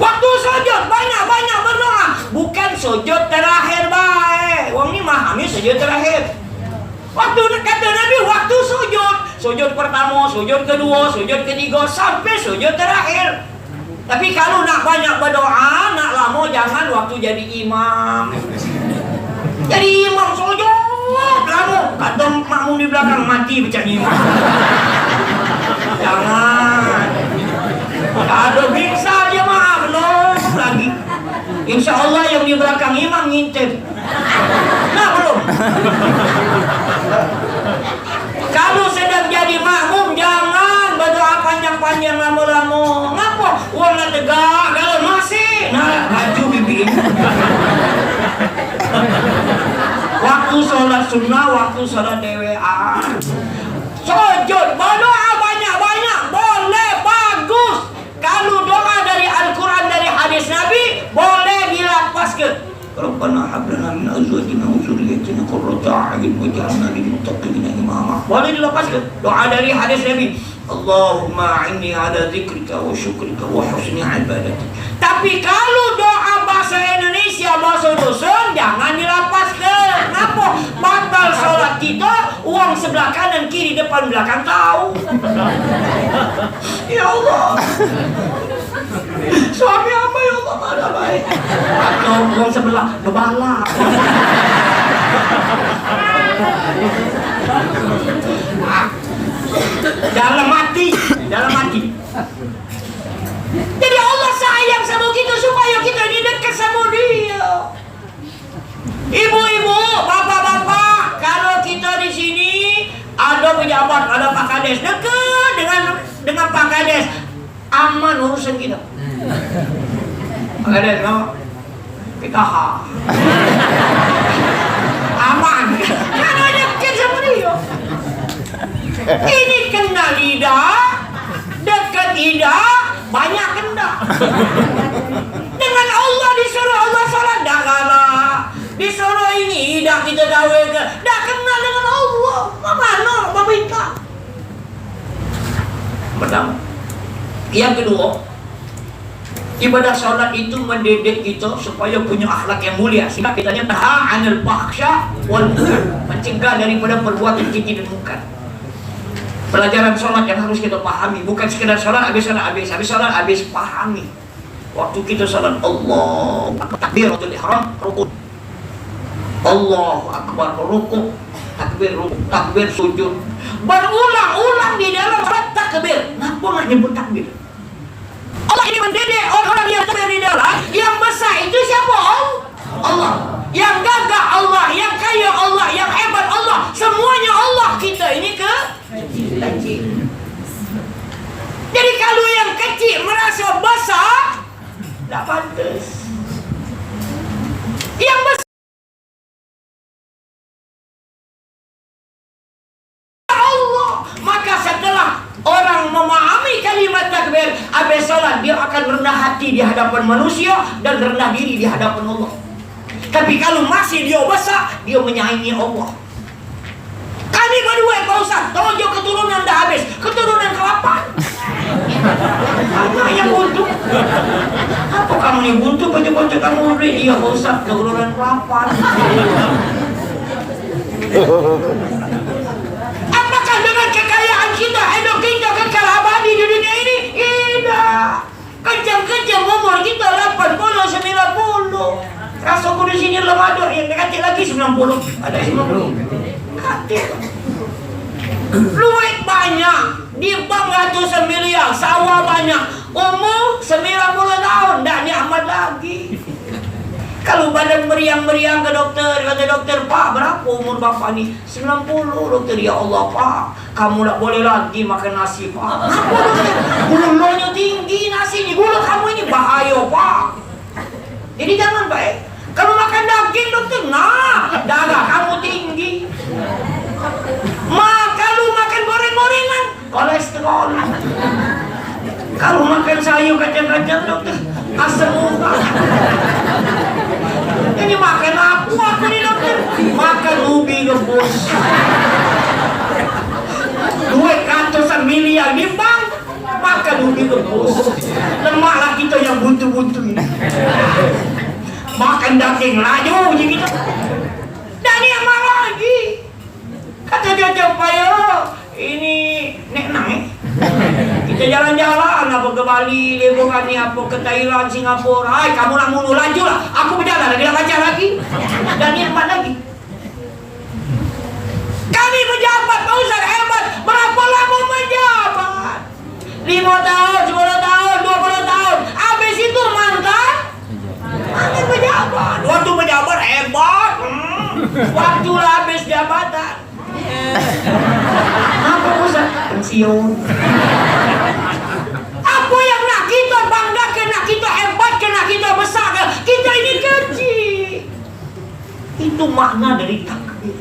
Waktu sujud banyak-banyak berdoa, bukan sujud terakhir baik. Wong ni memahami sujud terakhir. Waktu kata Nabi, waktu sujud pertama, sujud kedua, sujud ketiga, sampai sujud terakhir. Tapi kalau nak banyak berdoa, nak lama, jangan waktu jadi imam. Jadi imam sujud lama, kata makmum di belakang mati macam imam. Jangan. Ada bingsa jemaah belum lagi. Insya Allah yang di belakang imam ngintip. Nah belum. Kalau sedang jadi makmum, jangan berdoa panjang-panjang lama-lama. Ngapa? Wong nak tegak, kalau masih nah baju bibi. Waktu sholat sunnah, waktu sholat DWA, sujud berdoa banyak-banyak boleh, bagus. Kalau doa dari Al-Quran, dari hadis Nabi, boleh dilapaskan. Rabbana hab lana min azwajina wa dhurriyyatina qurrata a'yun waj'alna lil muttaqina imama. Boleh dilepaskan. Doa dari hadis Nabi, Allahumma a'inni ala dzikrika wa syukrika wa husni ibadatik. Tapi kalau doa bahasa Indonesia, bahasa dusun, jangan dilepaskan. Kenapa? Batal sholat kita, uang sebelah kanan, kiri, depan, belakang tahu. Ya Allah, suami apa ya Allah mana baik? Atau uang sebelah kebala. Dalam hati. Jadi Allah sayang sama kita supaya kita ini dekat sama Dia. Ibu-ibu, bapak-bapak, kalau kita di sini ada pejabat, ada Pak Kades, dekat dengan Pak Kades, aman urusan kita. Pak Kades, kita aman. Karena dekat sama Dia. Ini kena lidah, dekat lidah, banyak kena. Dengan Allah disuruh Allah salat, dah kalah. Disuruh ini, dah kita dawaikan, dah kena dengan Allah. Mana meminta? Pertama. Yang kedua, ibadah salat itu mendidik kita supaya punya akhlak yang mulia. Sehingga kita tahan anil fahsya wal munkar, mencegah daripada perbuatan keji dan munkar. Pelajaran sholat yang harus kita pahami, bukan sekedar sholat habis pahami. Waktu kita sholat, Allah takbiratul ihram, rukun, Allahu akbar, rukun, takbir sujud, berulang-ulang di dalam sholat takbir. Kenapa nak nyebut takbir? Allah ini mendidik orang yang takbir di dalam. Yang besar itu siapa? Allah. Yang gagah Allah, yang kaya Allah, yang hebat Allah, semuanya Allah. Kita ini kecil. Jadi kalau yang kecil merasa besar, tak pantas. Yang besar Allah. Maka setelah orang habis sholat dia akan rendah hati di hadapan manusia dan rendah diri di hadapan Allah. Tapi kalau masih dia besar, dia menyaingi Allah. Kami berdua Pak Ustaz, 7 keturunan dah habis. Keturunan ke-8. Mana yang buntu? Apa kamu ni buntu? Baca-baca kamu beri. Iya Pak Ustaz, keturunan ke-8. Apakah dengan kekayaan kita, hidup kita kekal abadi di dunia ini? Tidak. Kejam-kejam umur kita 80, 90. Rasaku di sini lemah ada yang dekat lagi 90. Ada 90. Katil. Duit banyak, di bank ratusan miliar, sawah banyak, umur 90 tahun, tak nikmat lagi. Kalau badan meriang-meriang ke dokter, kata dokter, Pak, berapa umur bapak ni? 90. Dokter, ya Allah Pak, kamu tak boleh lagi makan nasi Pak. Apa dokter? Gulanya tinggi nasi ni, gula kamu ini bahaya Pak. Jadi jangan baik. Kalau makan daging dokter, nah darah kamu tinggi. Kalau makan goreng-gorengan, kolesterol. Kalau makan sayur kacang-kacang dokter, asam urat. Jadi makan apa aku ni dokter? Makan ubi rebus. Duit ratusan miliar di bank, makan ubi rebus. Lemaklah kita yang buntu-buntu ini. Makan daging laju je kita. Dan yang marah lagi. Kata dia payah, ini nek nang kita jalan-jalan apa ke Bali, liburan ni apa ke Thailand, Singapura. Hai, kamu nak mulu laju lah. Aku berjalan lagi, dah baca lagi. Dan nikmat lagi. Kami pejabat, Pak Ustaz, hebat. Berapa lama menjabat? 5 tahun, 10 tahun, 20 tahun. Habis itu mantan pejabat. Waktu pejabat hebat. Waktu lah habis jabatan. Apa Ustaz? Pensiun. Apa yang nak kita banggakan, nak kita hebatkan, nak kita besarkan? Kita ini kecil. Itu makna dari takbir.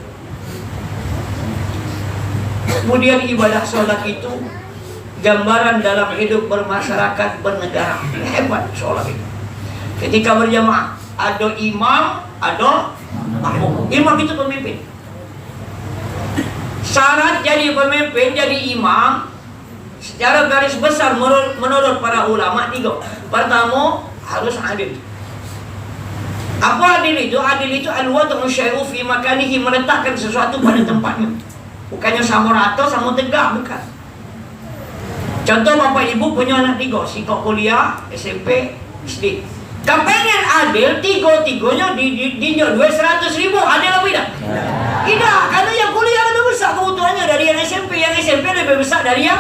Kemudian ibadah sholat itu gambaran dalam hidup bermasyarakat, bernegara. Hebat sholat itu. Ketika berjamaah, ada imam, ada makmum. Imam itu pemimpin. Syarat jadi pemimpin, jadi imam, secara garis besar menurut para ulama 3. Pertama, harus adil. Apa adil itu? Adil itu al-wad'u syai'u fi makanihi, meletakkan sesuatu pada tempatnya. Bukannya sama rata, sama tegak, bukan. Contoh bapak ibu punya anak 3, sikap kuliah, SMP, SD. Kepengen adil, 3-tiganya dinjok duit 100.000, adil apa tidak? Tidak, karena yang kuliah lebih besar kebutuhannya dari yang SMP. Yang SMP lebih besar dari yang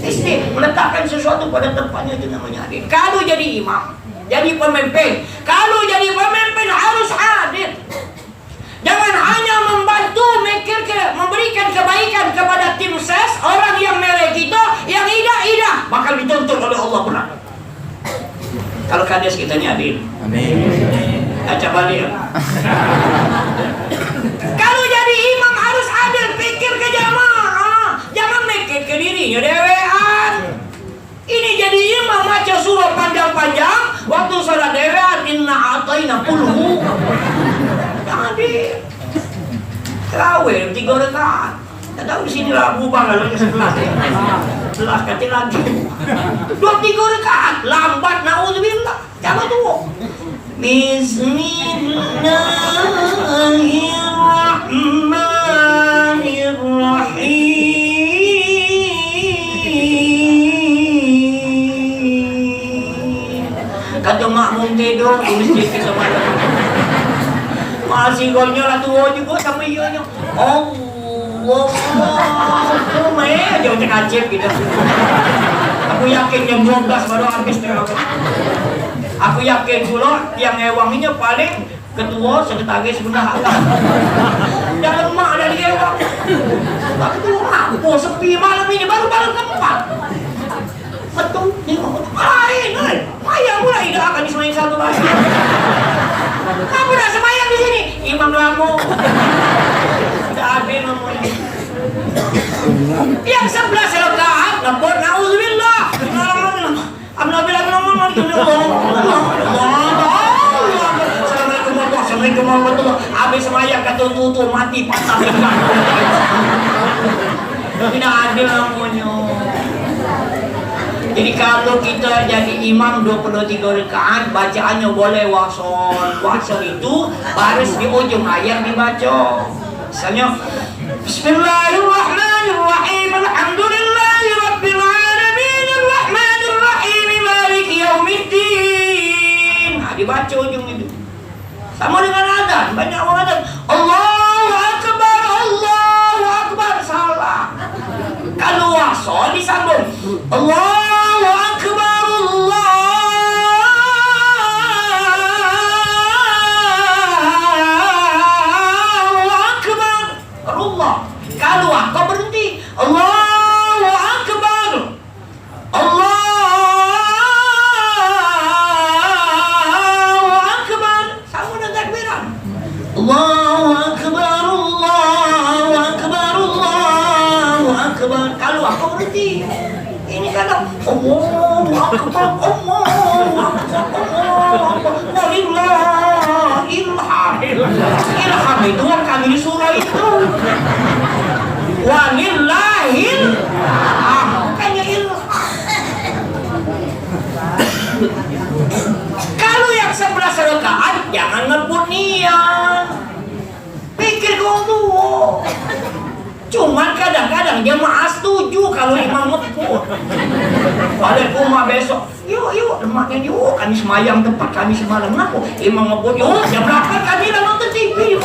SD. Meletakkan sesuatu pada tempatnya itu namanya adil. Kalau jadi imam, jadi pemimpin, kalau jadi pemimpin harus adil. Jangan hanya membantu memberikan kebaikan kepada tim ses, orang yang merek kita, yang idah, bakal dituntut oleh Allah berat. Kalau kades kita ini adil. Amin. Baca balik. Kalau jadi imam harus adil, pikir ke jamaah. Jangan mikir ke dirinya dewean. Ini jadi imam baca surah panjang-panjang, waktu salat dewean, inna a'tayna qulhu. Jangan adil. Terawih 3 rakaat. Tak tahu di sini lah berubah kalau ke 11 kata lagi 2-3 rakaat lambat, na'udzubillah. Jangan tunggu. Bismillahirrahmanirrahim. Kata makmum tidur di masjid kita malam. Masih golnya lah tua juga sama ianya. Allah, aja macam kacip gitu. Aku yakin jam 12 baru habis terawih. Aku yakin pula yang ewanginya paling ketua, sekretaris, bendahara. Jangan mak dari ewang. Pak ketua apa sepi malam ini baru keempat. Betul, tengok lain kan. Mayang pula tidak akan disemayang satu lagi. Kamu dah semayang di sini, imam lama. Tidak adil namanya. Yang 11 rakaat ngebut, na'udzubillah. Assalamualaikum warahmatullahi. Habis semayang kata tutup mati patah pinggang. Tidak adil namanya. Jadi kalau kita jadi imam 23 rakaat, bacaannya boleh wasol. Wasol itu baris di ujung ayat dibaca. Misalnya Bismillahirrahmanirrahim. Alhamdulillahi rabbil alamin arrahmanir rahim maliki yaumiddin. Nah, dibaca ujung itu. Sama dengan adzan, banyak orang adzan. Allahu akbar, Allahu akbar, salah. Kalau wasol disambung Allahu akbar, Allahu akbar, Allah. Kalau akbar berhenti Allahu akbar, Allahu akbar, sama dengan takbiran Allahu akbar, Allahu akbar, Allahu akbar. Kalau akbar berhenti. Ini kalau Allahu akbar, Allahu akbar, Allahu akbar, walillah ilham. Ilham itu yang kami di surah itu. Walillahil makanya ilham. Kalau yang 11 rakaat jangan ngebut niat. Pikir kau dulu. Cuman kadang-kadang jemaah setuju kalau imam ngebut. Pada rumah besok, yuk, lemaknya yuk, kami semayang tempat kami semalam. Kenapa? Imam ngebut, yuk, jam 8 kami dah nonton TV.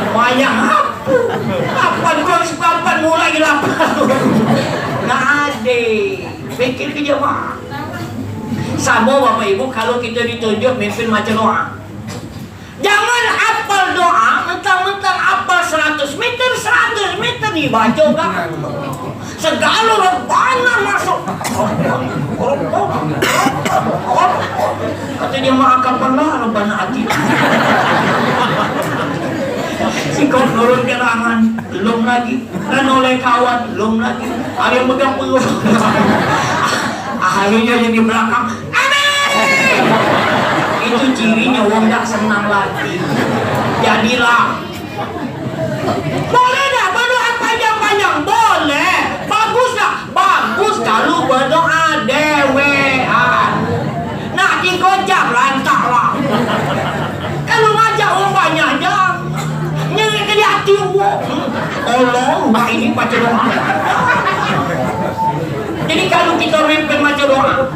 Semayang apa? 8 kurang 9 mulai 8. Nah ada, pikir ke jemaah. Sama Bapak Ibu, kalau kita ditunjuk mimpin macam doa, jangan hafal doa, mentang-mentang hafal 100 meter dibaca kan. Segala rebana masuk. Kata dia maafkan pernah rebana hati. Sikap turun ke tangan, belum lagi. Dan oleh kawan, belum lagi. Ada yang pegang perut. Akhirnya yang di belakang, amin. Itu cirinya wong tak senang lagi. Jadilah. Boleh dah berdoa panjang-panjang? Boleh. Bagus dah? Bagus kalau berdoa dewean. Nah 3 jam lantaklah. Kalau ngajak orang banyak jam, nyeri ke di hati wong. Allah, nah ini baca doa. Jadi kalau kita mimpin baca doa,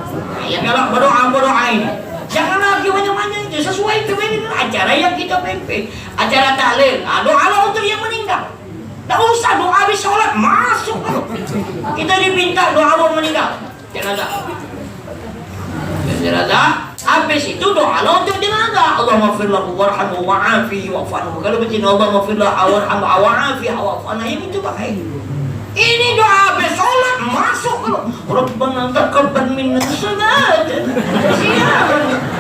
ya kalau berdoa ini, jangan lagi banyak-banyak itu, sesuai dengan acara yang kita pimpin. Acara tahlil, doa untuk yang meninggal. Tak usah doa habis sholat, masuk. Kita diminta doa orang meninggal. Jenazah. Habis itu doa untuk jenazah. Allahumma ighfir lahu warhamhu wa'afihi wa'fu anhu. Kalau begini, Allahumma ighfir lahu warhamhu wa'afihi wa'fu anhu. Yang itu pakai. Ini doa habis sholat, masuk. Rabbana taqabbal minna salatan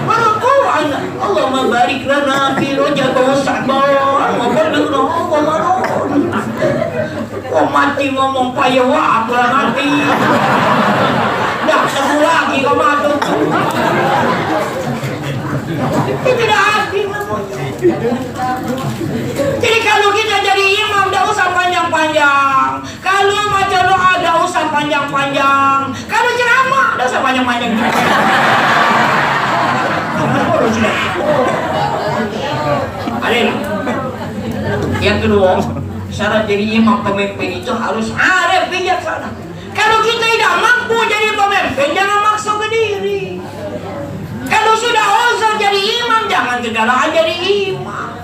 warhamna. Allahumma barik lana fi Rajab wa Sya'ban wa ballighna Ramadan. Oh mati ngomong payah wah apa nanti. Dah semua lagi kau mati. Tidak habis namanya. Jadi kalau kita jadi imam tidak usah panjang-panjang. Kalau baca doa tidak usah panjang-panjang. Kalau ceramah tidak usah panjang-panjang. Adil. Yang kedua, syarat jadi imam pemimpin itu harus arif bijaksana. Kalau kita tidak mampu jadi pemimpin, jangan maksa ke diri. Kalau sudah uzur jadi imam, jangan kegalaan jadi imam.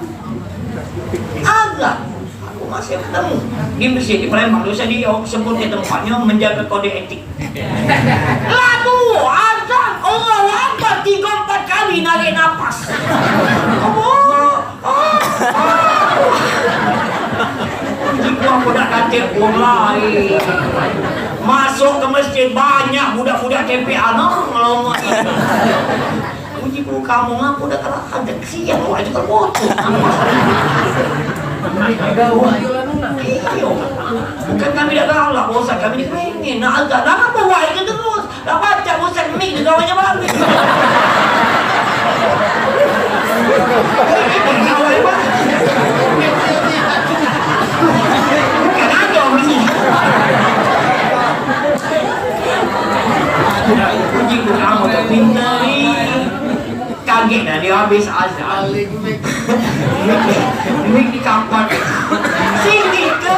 Agak aku masih ketemu di masjid di Palembang, dosa dia sebut ke tempatnya menjaga kode etik. Lalu azan Allahu Akbar 3-4 kali narik nafas. Jika budak kacir mulai masuk ke masjid, banyak budak-budak TPA ngelomong ini. Ujiku kamu ngaku udah ada kesian lu aja terbodoh. Bukan kami dah galak, bosan kami pengen nak agak lama bawa itu terus. Dah baca bosan mik ke kawannya balik. Kawannya balik. Bukan ada ini. Puji kamu terpintar. Kaget dah dia habis azan. Duit di kapan? Singgit ke?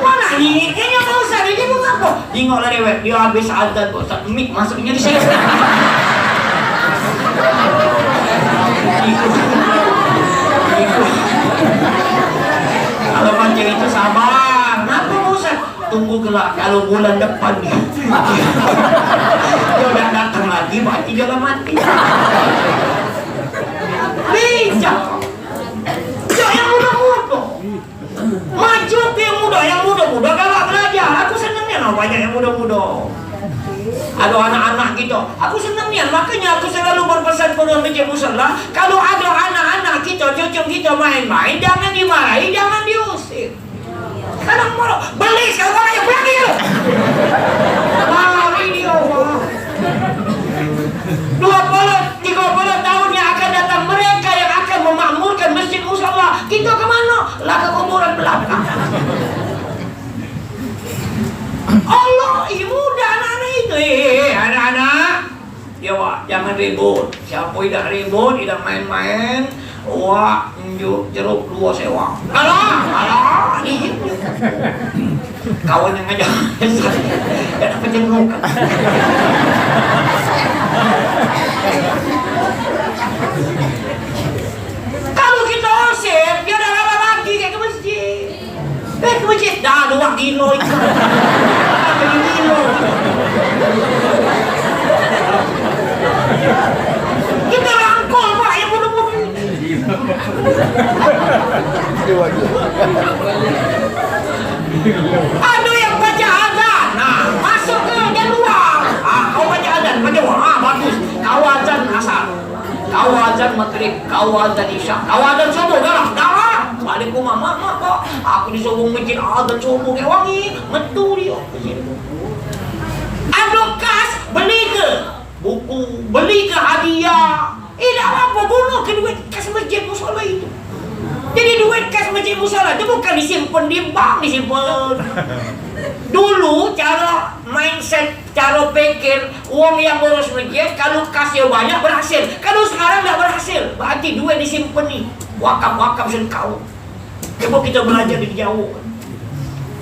Mana ni? Kayaknya mau usah dia pun apa? Tengoklah dia habis azan kok tak mik masuknya di sini. Kalau macam itu sabar. Kenapa mau usah? Tunggu kelak kalau bulan depan dia udah datang lagi, berarti dia dah mati. Bijak. Yang muda-muda. Maju ke yang muda-muda galak belajar. Aku senangnya lah banyak yang muda-muda. Ada anak-anak kita. Aku senangnya, makanya aku selalu berpesan pada masjid musala, kalau ada anak-anak kita, cucu kita main-main, jangan dimarahi, jangan diusir. Kadang marah, beli sekarang aja pergi lu. Mari dia Allah. 20, 30 tahun yang akan datang, mereka yang akan memakmurkan masjid musala. Kita kemana? Lah ke kuburan belakang. Allah, muda anak-anak itu. Anak-anak, ya wak, jangan ribut. Siapa tidak ribut, tidak main-main, wak, jeruk 2 sewa. Alah, ini kawan yang ngajak. Ya dapat jeruk. Kalau kita osip, dia dah lama lagi kayak ke masjid. Ke masjid, dah 2 kilo itu. 2 kilo. Kita rangkul Pak yang muda-muda ini. Ada yang baca azan, nah masuk ke luar. Kau baca azan, bagus. Kau azan asar, kau azan maghrib, kau azan isya, kau azan subuh, dah. Balik rumah, mak, aku disuruh masjid azan subuh kayak wangi, metu dia. Ada kas, beli ke buku, beli ke hadiah. Tak apa, bunuh ke duit kas masjid musala itu. Jadi duit kas masjid musala itu bukan disimpan di bank, disimpan. Dulu cara mindset, cara pikir uang yang boros masjid, kalau kasnya banyak berhasil. Kalau sekarang tak berhasil, berarti duit disimpan nih. Wakaf sekau. Coba kita belajar di jauh,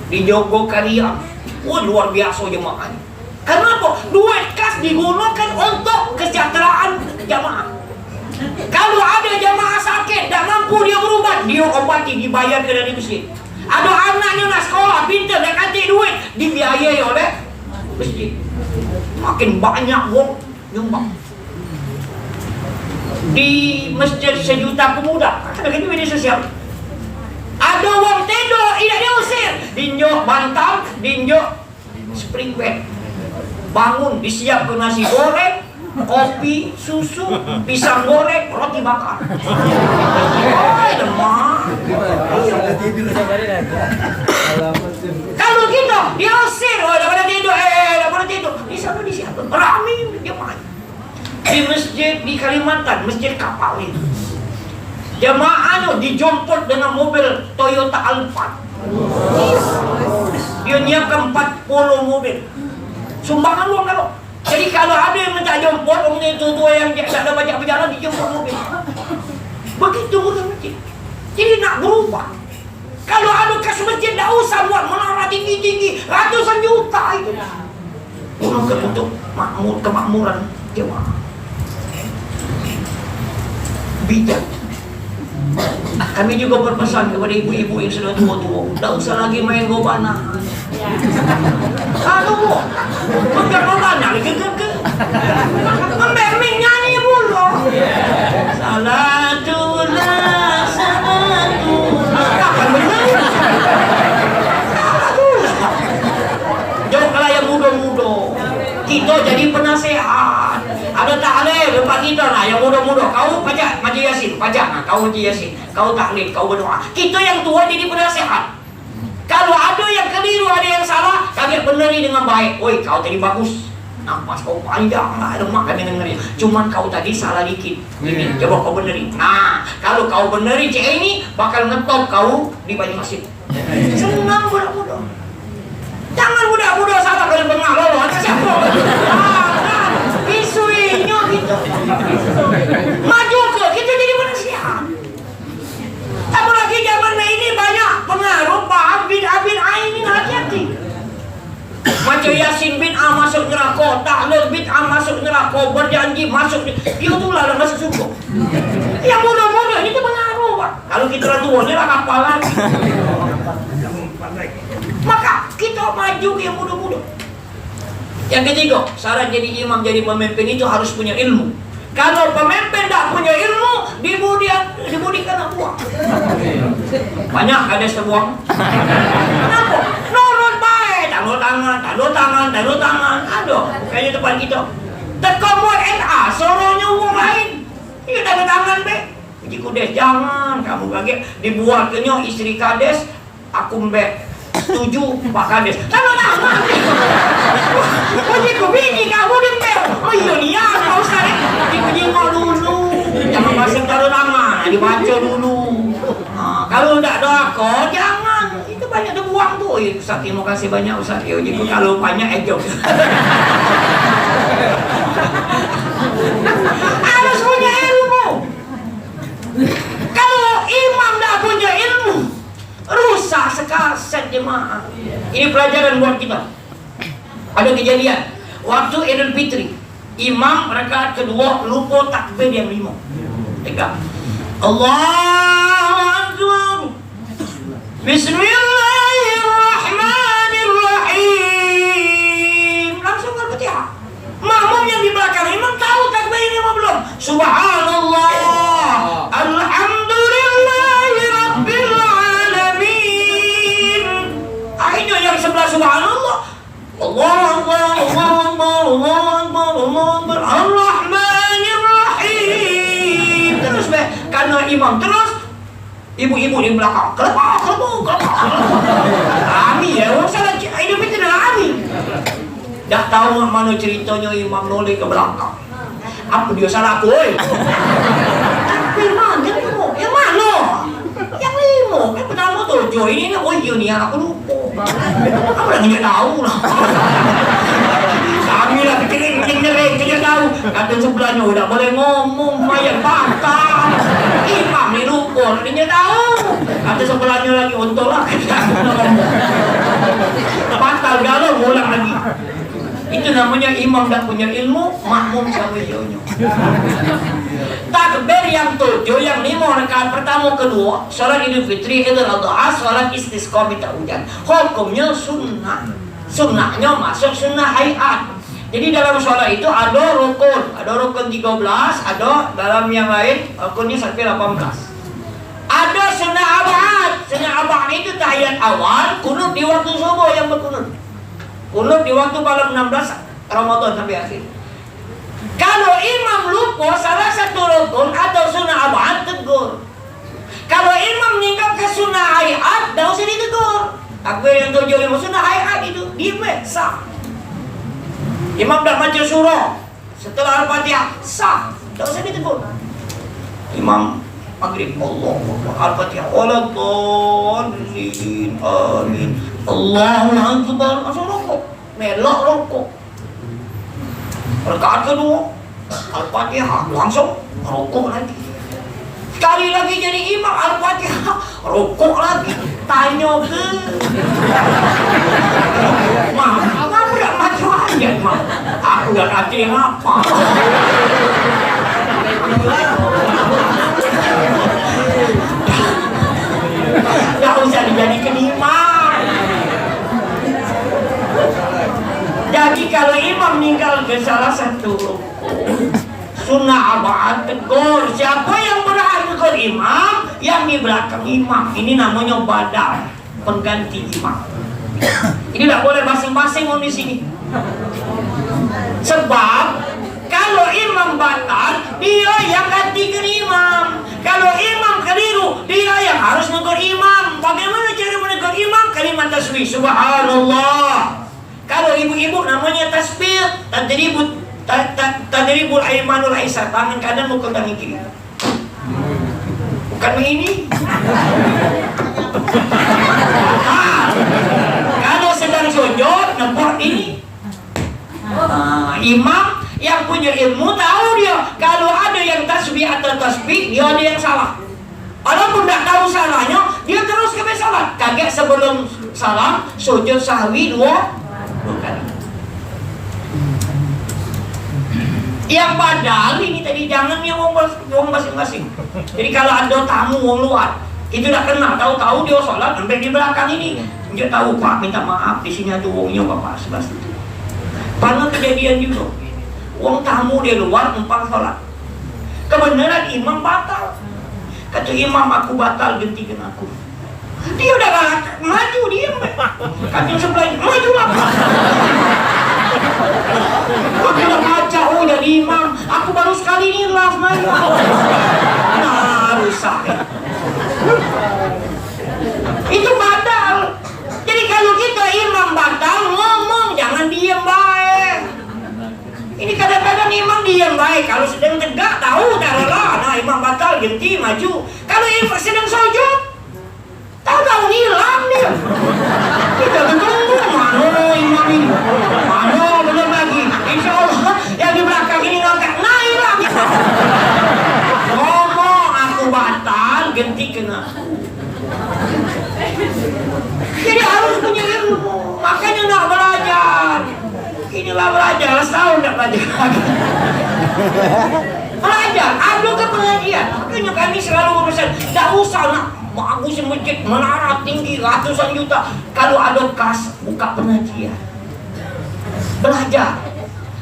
di Jogokarya. Luar biasa jemaah. Kenapa? Duit kas digunakan untuk kesejahteraan jamaah. Kalau ada jamaah sakit, tak mampu dia berubat, dia obati, dibayar ke dari masjid. Ada anaknya nak sekolah, pintar, nak kasih duit, dibiayai oleh masjid. Makin banyak wong nyumbang. Di masjid Sejuta Pemuda, ada di media sosial. Ada wong tidur, tidak diusir. Dinjok bantal, dinjok spring bed. Bangun, disiapkan nasi goreng, kopi, susu, pisang goreng, roti bakar. Lemah. Kalau kita diusir, dah pada tidur, di sana disiapkan. Rame dia main. Di masjid di Kalimantan, masjid kapal ini. Jemaahnya dijemput dengan mobil Toyota Alphard. Dia nyiapkan 40 mobil. Sumbangan uang kalau. Jadi kalau ada yang minta jemput, orang itu tua yang tak ada banyak berjalan dijemput mobil. Begitu bukan masjid. Jadi nak berubah. Kalau ada kas masjid tak usah buat menara tinggi-tinggi, ratusan juta itu. Orang untuk kemakmuran jemaah. Bijak. Kami juga berpesan kepada ibu-ibu yang sudah tua-tua, tak usah lagi main gobana. Aduh, bukan gobana lagi ke? Membeming nyanyi mulu. Salatullah, salatullah. Kapan benar? Jauh yang muda-muda. Kita jadi penasehat. Ada tahlil tempat kita nah, yang muda-muda. Kau baca Majlis Yasin, baca kau Majlis Yasin. Kau tahlil, kau berdoa. Kita yang tua jadi penasehat. Kalau ada yang keliru, ada yang salah, kami benerin dengan baik. Oi, kau tadi bagus. Nafas kau panjang lah, lemak kami dengerin. Cuman kau tadi salah dikit. Ini coba kau benerin. Nah, kalau kau benerin cek ini bakal ngetop kau di Banyumasin. Senang budak-budak. Jangan budak-budak salah kalau bengak lolos. Siapa? Isuinyo gitu. Maju ke kita jadi manusia. Apalagi zaman ini banyak pengaruh paham bid'ah ini, hati-hati. Macam Yasin bid'ah masuk neraka, tahlil bid'ah masuk neraka, berjanji masuk, dia tu lah masuk surga. Yang muda-muda ini tu pengaruh Pak. Kalau kita orang tua ni lah kapal lagi. Maka kita maju ke yang muda-muda. Yang ketiga, syarat jadi imam, jadi pemimpin itu harus punya ilmu. Kalau pemimpin tak punya ilmu, dibudikan nak buang. Banyak ada sebuang. Kenapa? Nurut baik, taruh tangan. Aduh, kayaknya depan kita. Tekan buat NA, suruhnya orang lain. Ini taruh tangan be. Uji kudes, jangan kamu kaget. Dibuatnya istri kades, aku mbek. Setuju Pak Kades. Taruh tangan. Uji kubini kamu dempel. Oh iya kau sekarang. Dipuji dulu. Jangan masuk taruh tangan, dibaca dulu. Nah, kalau tidak doa jangan. Itu banyak dibuang tuh. Ustaz, terima kasih banyak Ustaz. Ya, jadi kalau banyak ejok. Harus punya ilmu. Kalau imam tidak punya ilmu, rusak sekaset jemaah. Ini pelajaran buat kita. Ada kejadian waktu Idul Fitri, imam rakaat kedua lupa takbir yang 5. Tegak. Allahu Akbar. Bismillahirrahmanirrahim. Langsung Al-Fatihah. Makmum yang di belakang imam tahu takbir yang 5 belum? Subhanallah. Alhamdulillahi Rabbil Alamin. Akhirnya yang sebelah subhanallah. Allahu Akbar, Allahu Akbar, Allahu Akbar, Allahu Akbar, Ar-Rahmanir-Rahim. Terus karena imam terus, ibu-ibu di belakang kelebak. Kami ya, orang salah hidup itu adalah kami. Dah tahu mana ceritanya imam noleh ke belakang. Apa dia salah aku? Tapi mana yang mana? Yang 5, kan pertama 7. Ini oh iya ni aku lupa. Apa dah tidak tahu lah. Kami lah kecil-kecil tidak tahu. Kata sebelahnya tak boleh ngomong, mayat patah. Imam ni lupa, dia tahu. Kata sebelahnya lagi untuk lah. Patah galau, ulang lagi. Itu namanya imam tak punya ilmu, makmum sama ionya. Takbir yang 7, yang 5 rakaat pertama kedua, salat Idul Fitri, Idul Adha, salat istisqa minta hujan. Hukumnya sunnah. Sunnahnya masuk sunnah hayat. Jadi dalam salat itu ada rukun 13, ada dalam yang lain rukunnya sampai 18. Ada sunnah abad. Sunnah abad itu tahiyat awal, kunut di waktu subuh yang berkunut. Kunut di waktu malam 16 Ramadan sampai akhir. Kalau imam lupa salah satu rukun atau sunnah abad, tegur. Kalau imam meninggalkan sunnah hayat, tak usah ditegur. Takbir yang 7 5 sunnah hayat itu diam sah. Imam dah baca surah setelah Al-Fatihah sah, tak usah ditegur. Imam maghrib Allah Al-Fatihah waladdallin amin Allahu Akbar, langsung rokok, melok rokok. Rakaat kedua Al-Fatihah, langsung rokok lagi. Sekali lagi jadi imam Al-Fatihah, rokok lagi. Tanya ke Mak, apa dah maju aja Mak? Aku dah hati apa? Tak usah dijadikan imam. Jadi kalau imam meninggal ke salah satu rukun, sunnah abad tegur. Siapa yang berhak tegur imam? Yang di belakang imam. Ini namanya badal, pengganti imam. Ini tak boleh basing-basing di sini. Sebab kalau imam batal, dia yang gantikan imam. Kalau imam keliru, dia yang harus menegur imam. Bagaimana cara menegur imam? Kalimat tasbih, subhanallah. Kalau ibu-ibu namanya tasbih, tadribul aymanul aisar, tangan kanan mukul tangan kiri. Bukan begini. Kalau sedang sujud, nempok ini. Imam yang punya ilmu tahu dia kalau ada yang tasbih atau tasbih, dia ada yang salah. Walaupun tidak tahu salahnya, dia terus ke salat. Kaget sebelum salam, sujud sahwi dua kali. Yang padahal ini tadi jangan yang wong masing-masing. Jadi kalau ada tamu wong luar, itu dah kenal, tahu-tahu dia sholat sampai di belakang ini. Dia tahu, Pak minta maaf di sini ada wongnya Bapak sebelah situ. Pernah kejadian juga. Wong tamu di luar numpang sholat. Kebenaran imam batal. Kata imam, aku batal, gantikan aku. Dia udah gak maju, dia kata sebelahnya, majulah. Kau tidak baca, oh jadi imam, aku baru sekali ini live maju. Nah, rusak. Itu batal. Jadi kalau kita imam batal, ngomong, jangan diam baik. Ini kadang-kadang imam diam baik. Kalau sedang tegak, tahu taruhlah. Nah, imam batal, ganti, maju. Kalau imam sedang sujud, tahu-tahu hilang dia. Kita tunggu, mana imam ini? Mana benar lagi? Insya Allah yang di belakang ini ngangkat, nah hilang. Ngomong, aku batal, ganti kena. Jadi harus punya ilmu. Makanya nak belajar. Inilah belajar, setahun tak belajar lagi. Belajar, ada ke pengajian. Makanya kami selalu berpesan, tak usah nak bagus masjid, menara tinggi ratusan juta. Kalau ada kas, buka pengajian. Belajar.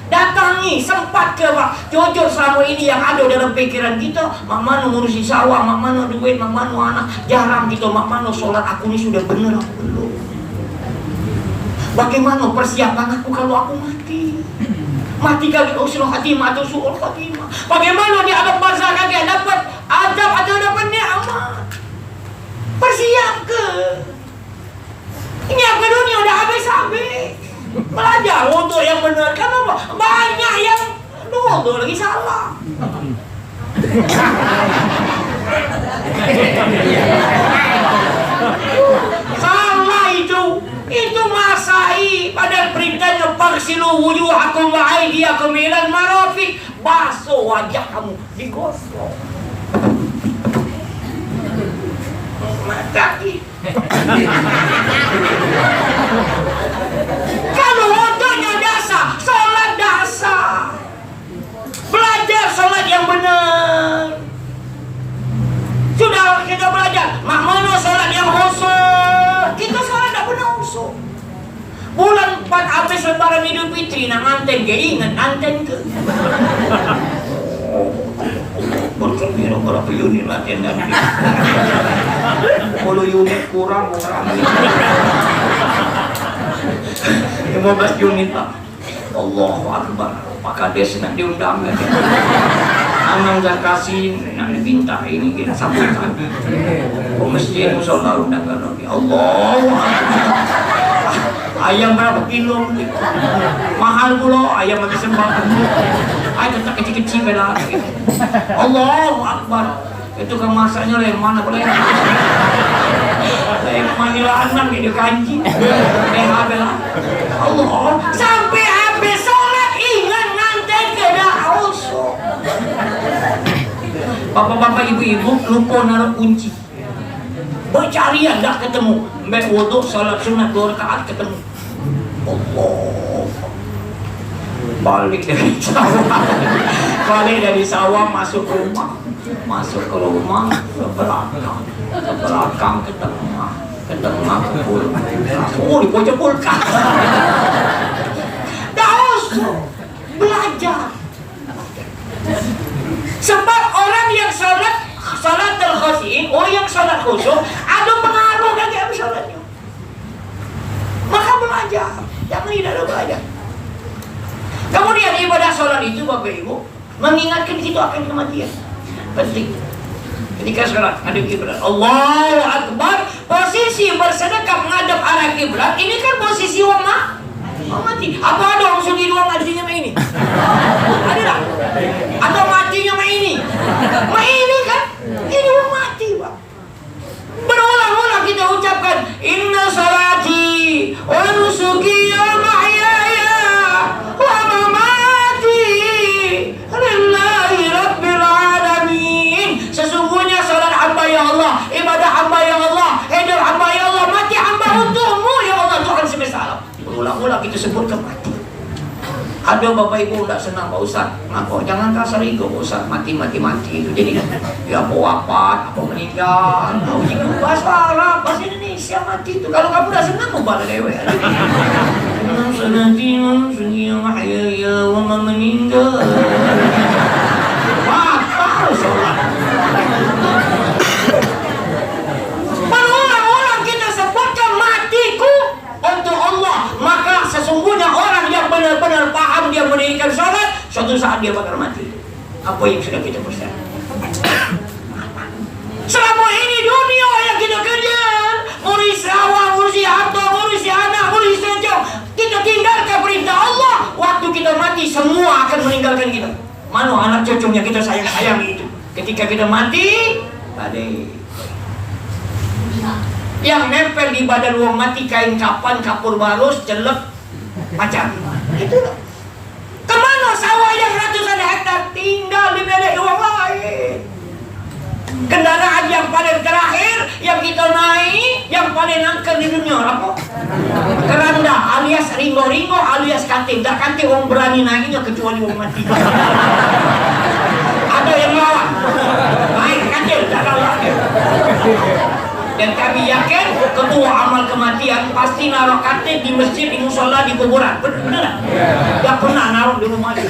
Datangi, sempat ke Pak. Jujur selama ini yang ada dalam pikiran kita, mak mana ngurusi sawah, mak mana duit, mak mana anak. Jarang gitu, mak mana sholat aku ini sudah benar apa belum. Bagaimana persiapan aku kalau aku mati? Mati kali usul khatimah atau su'ul khatimah. Bagaimana di alam barzakh kali dapat adab atau dapat nikmat? Persiap ke? Ini apa dunia udah habis-habis. Belajar untuk yang benar. Kenapa? Banyak yang dulu lagi salah. Salah itu masai. Padahal perintahnya farsilu wujuhakum wa aydiyakum ilal marafiq. Basuh wajah kamu, digosok. Mata kalau wudhunya dasar, sholat dasar. Belajar sholat yang benar. Sudah kita belajar, mak mana sholat yang khusyuk. Kita sholat tak benar khusyuk. Bulan 4 habis lebaran Idul Fitri, nak nganten ke? Ingat nganten ke? Berkira berapa unit latihan dan 10 unit kurang 15 unit lah. Allahu Akbar. Pak Kades nak diundang kan? Anang kasih nak dipinta ini kita sambutan. Masjid musola undang kan? Allahu Akbar. Ayam berapa kilo? Mahal pula ayam bagi sembah. Ayam tetap kecil-kecil bela. Allahu Akbar. Itu kan masaknya lain mana boleh. Lain manila anak dia kanji. Bela. Allah. Sampai habis sholat ingat nganten kena usuk. Bapak-bapak ibu-ibu lupa naruh kunci. Bercarian dah ketemu. Mbak wudhu salat sunat 2 rakaat ketemu. Allah. Balik dari sawah. Balik dari sawah masuk rumah. Masuk ke rumah ke belakang. Ke belakang ke tengah. Ke tengah ke kulkas. Oh, di pojok kulkas. Dah usuk. Belajar. Sebab orang yang salat al-khasyin, yang salat khusyuk, ada pengaruh lagi habis salatnya. Maka belajar, jangan tidak ada belajar. Kemudian ibadah salat itu Bapak Ibu mengingatkan kita akan kematian. Penting. Ketika salat ada kiblat, Allahu Akbar, posisi bersedekap menghadap arah kiblat, ini kan posisi Oh, mati. Apa ada orang sendiri doang matinya sama ini? Ada tak? Atau matinya sama ini? Sama ini kan? Ini orang mati, Pak. Berulang-ulang kita ucapkan inna salati wa nusuki wa mahyaya wa mamati lillahi rabbil alamin. Sesungguhnya salat hamba ya Allah, ibadah hamba ya Allah, hidup hamba ya Allah, mati hamba untukmu ya Allah Tuhan semesta alam. Berulang-ulang kita sebutkan mati. Ada bapak ibu tidak senang Pak Ustaz, ngaku jangan kasar itu Pak Ustaz, mati itu jadi ya mau wafat, apa meninggal, mau jiwa bahasa Arab, bahasa Indonesia mati itu. Kalau kamu tidak senang mau balik dewe. Ya wa meninggal. Apa sholat? Berulang-ulang kita sebutkan matiku untuk Allah, maka sesungguhnya orang yang benar-benar paham dia mendirikan sholat, suatu saat dia bakal mati. Apa yang sudah kita persiapkan? Selama ini dunia yang kita kejar, ngurus sawah, ngurus harta, ngurus anak, ngurus cucu, kita tinggalkan perintah Allah. Waktu kita mati semua akan meninggalkan kita. Mana anak cucunya kita sayang-sayangi itu? Ketika kita mati, badai. Yang nempel di badan uang mati kain kapan, kapur barus, celep, macam itu. Kemana sawah yang ratusan hektar tinggal di milik uang lain? Kendaraan yang paling terakhir yang kita naik, yang paling angker di dunia apa? Keranda alias ringo-ringo alias kantin. Tak kantin orang berani naiknya kecuali orang mati. Ada yang lawan naik kantin, tak lawan. Dan kami yakin ketua amal kematian pasti naruh kantin di masjid, di musola, di kuburan. Benar? Gak pernah naruh di rumah dia.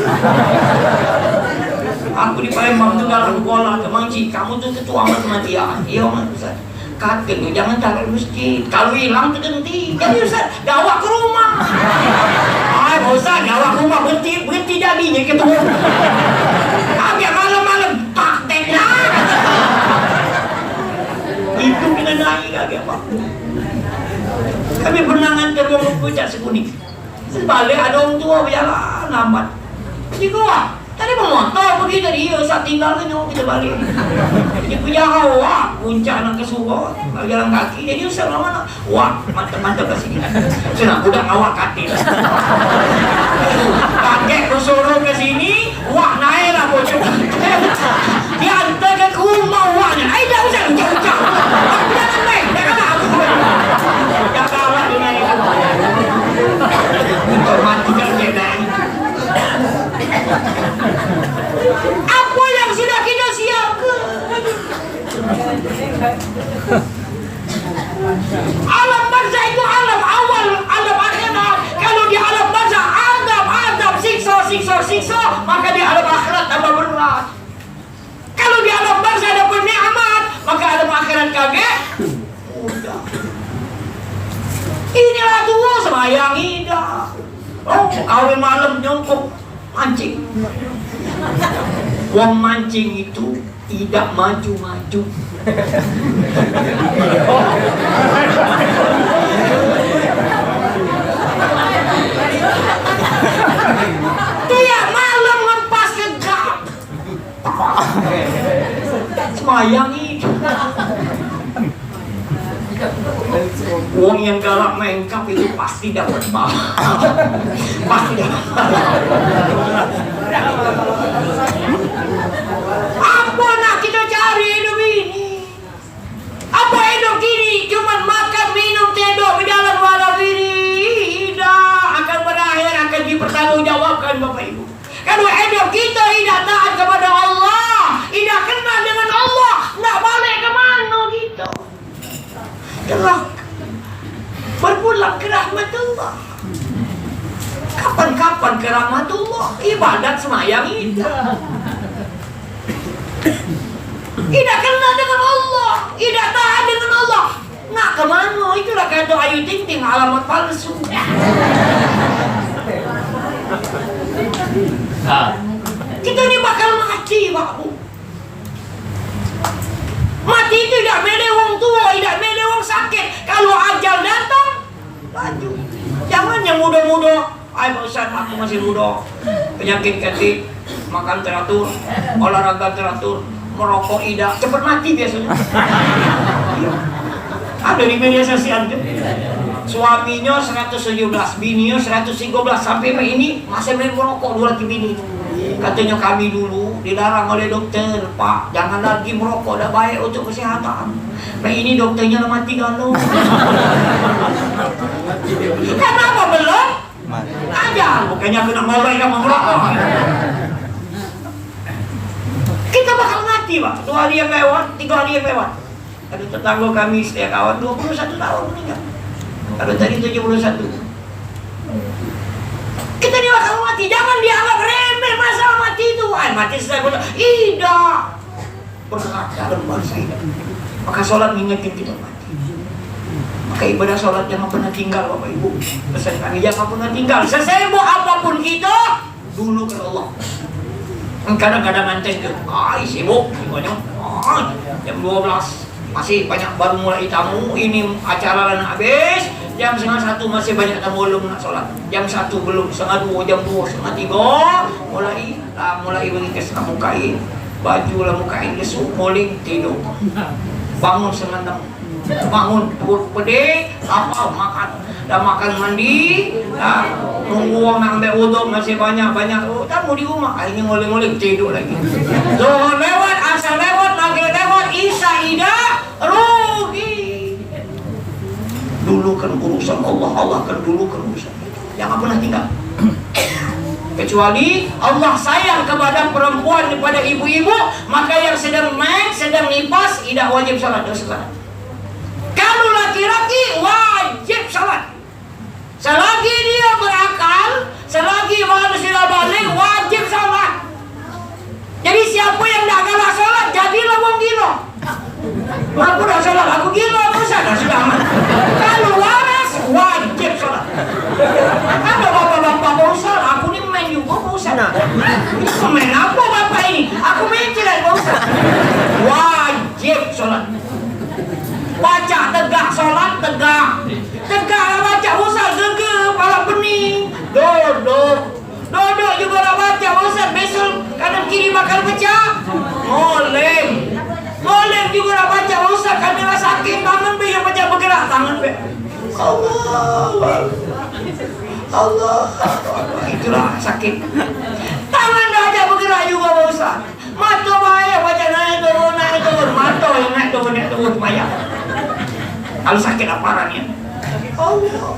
Aku di Palembang tuh dalam sekolah ke Mangci, kamu tuh ketua amal kematian. Iya Ustaz. Kantin jangan taruh di masjid. Kalau hilang terhenti. Jadi Ustaz, gawak ke rumah. Ustaz, gawak ke rumah berhenti jadinya ketua. Biar malam-malam prakteknya. Itu kita naik lagi apa? Kami pernah ngantar orang pucat sekuning. Sebalik ada orang tua berjalan lambat. Jadi gua tadi memotor begitu dia saat tinggal kan kita balik. Jadi punya hawa puncak nak ke Suro jalan kaki. Jadi usah mana? Wah mantap ke sini. Senang budak awak kaki. Kakek ke Suro ke sini, wah naiklah bocor. Dia hantar ke rumah wahnya. Dah usah jauh-jauh. Jangan naik, jangan aku. Jangan awak naik. Mati kan dia naik. Apa yang sudah kita siapkan? Alam barzah itu alam awal, alam akhirat. Kalau di alam barzah adab, siksa, maka di alam akhirat tambah berat. Kalau di alam barzah ada nikmat, maka alam akhirat kaget. Udah. Inilah tua sembahyang indah. Oh, kawin malam nyongkok mancing. Wong mancing itu tidak maju-maju. Tiap malam ngempas gegap. Sembayang itu. Wong yang galak mengkap itu pasti dapat pahala. Pasti dapat pahala. Apa nak kita cari hidup ini? Apa hidup ini cuma makan, minum, tidur, berjalan walaupun tidak akan berakhir, akan dipertanggungjawabkan Bapak Ibu. Kalau hidup kita tidak taat kepada Allah, tidak kenal dengan Allah, nak balik ke mana kita? Telah berpulang ke rahmatullah. Kapan-kapan ke rahmatullah? Ibadat semayang itu. Tidak kenal dengan Allah, tidak taat dengan Allah. Nak kemana? Itulah kata Ayu Ting Ting, alamat palsu. Kita ini bakal mati, Pak Bu. Mati itu tidak milih orang tua, tidak milih orang sakit. Kalau ajal datang, lanjut. Jangan yang muda-muda Ay Pak Ustaz, aku masih muda, penyakit kandik, makan teratur, olahraga teratur, merokok tidak, cepat mati biasanya. Ada di media sosial tuh. Suaminya 117, bininya 113, sampai ini masih main merokok dua laki bini. Katanya kami dulu dilarang oleh dokter, Pak, jangan lagi merokok, dah baik untuk kesehatan. Nah ini dokternya mati galau. Kenapa belum? Aja, bukannya kena mulai sama merokok. Kita bakal mati, Pak. 2 hari yang lewat, 3 hari yang lewat. Ada tetangga kami setiap kawan 21 tahun meninggal. Kalau tadi 71. Kita ini bakal mati, jangan dianggap remeh masalah mati itu. Ay, mati saya betul. Tidak. Berat dalam bangsa ini. Maka sholat mengingatkan kita mati. Maka ibadah sholat jangan pernah tinggal, Bapak Ibu. Pesan kami jangan pernah tinggal. Sesibuk apapun kita, dulu ke Allah. Kadang-kadang nanti ke, sibuk, jam 12 masih banyak baru mulai tamu. Ini acara lain habis. Jam 1:30 masih banyak tamu belum nak sholat. Jam 1 belum, 1:30, jam 2, 2:30 mulai berikas lamu kain, baju lamu kain lesu, mulai tidur. Bangun 6:30, bangun perut pedih, apa makan, dah makan mandi, nunggu orang ambil wuduk masih banyak tamu di rumah. Akhirnya mulai tidur lagi. Zuhur lewat, asar lewat, maghrib lewat, isya ida, rugi. Dulu kan urusan Allah, Allah kan dulu kan urusan itu. Jangan pernah tinggal. Kecuali Allah sayang kepada perempuan, kepada ibu-ibu, maka yang sedang main, sedang nipas, tidak wajib salat, dosa salat. Kalau laki-laki wajib salat. Selagi dia berakal, selagi manusia balik, wajib salat. Jadi siapa yang tak galak salat, jadilah wong gila. Aku dah salat, aku gila, Ustaz, dah sudah aman. Kalau waras, wajib salat. Ada bapak-bapak Ustaz, aku ni main juga Ustaz. Main apa bapak ini? Aku main tidak Ustaz. Wajib salat. Baca tegak, salat tegak. Tegak baca Ustaz, gegep, kepala pening. Duduk juga nak baca Ustaz, besok kanan kiri bakal pecah. Boleh juga nak baca Ustaz, kamera sakit, tangan be yang baca bergerak, tangan be. Allah, itulah sakit. Tangan dah ada bergerak juga Ustaz. Mata bahaya baca naik turun, mata yang naik turun bahaya. Kalau sakit aparannya. Allah.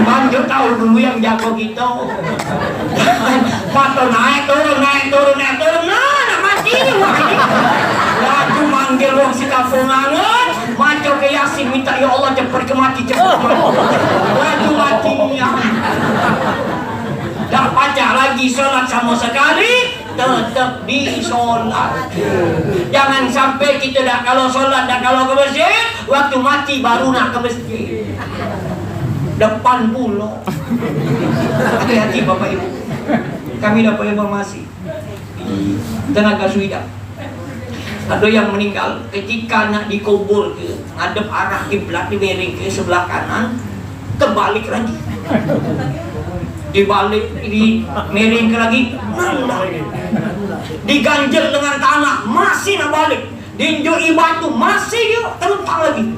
Bang, dia tahu dulu yang jago kita. Mata naik turun, nah mati ni wah ini. Lagu manggil wong si kafungangan, macam ke Yasin minta ya Allah cepat ke mati. Lagu matinya. Tak baca lagi sholat sama sekali, tetap di sholat. Jangan sampai kita dah kalau sholat, dah kalau ke masjid, waktu mati baru nak ke masjid. Depan pula. Hati-hati Bapak Ibu. Kami dapat informasi di tenaga suida. Ada yang meninggal ketika nak dikubur ke, ngadep arah kiblat, dimiring ke sebelah kanan, terbalik lagi. Dibalik, di miring ke lagi, diganjel dengan tanah, masih nak balik, diinjui batu, masih dia terutang lagi.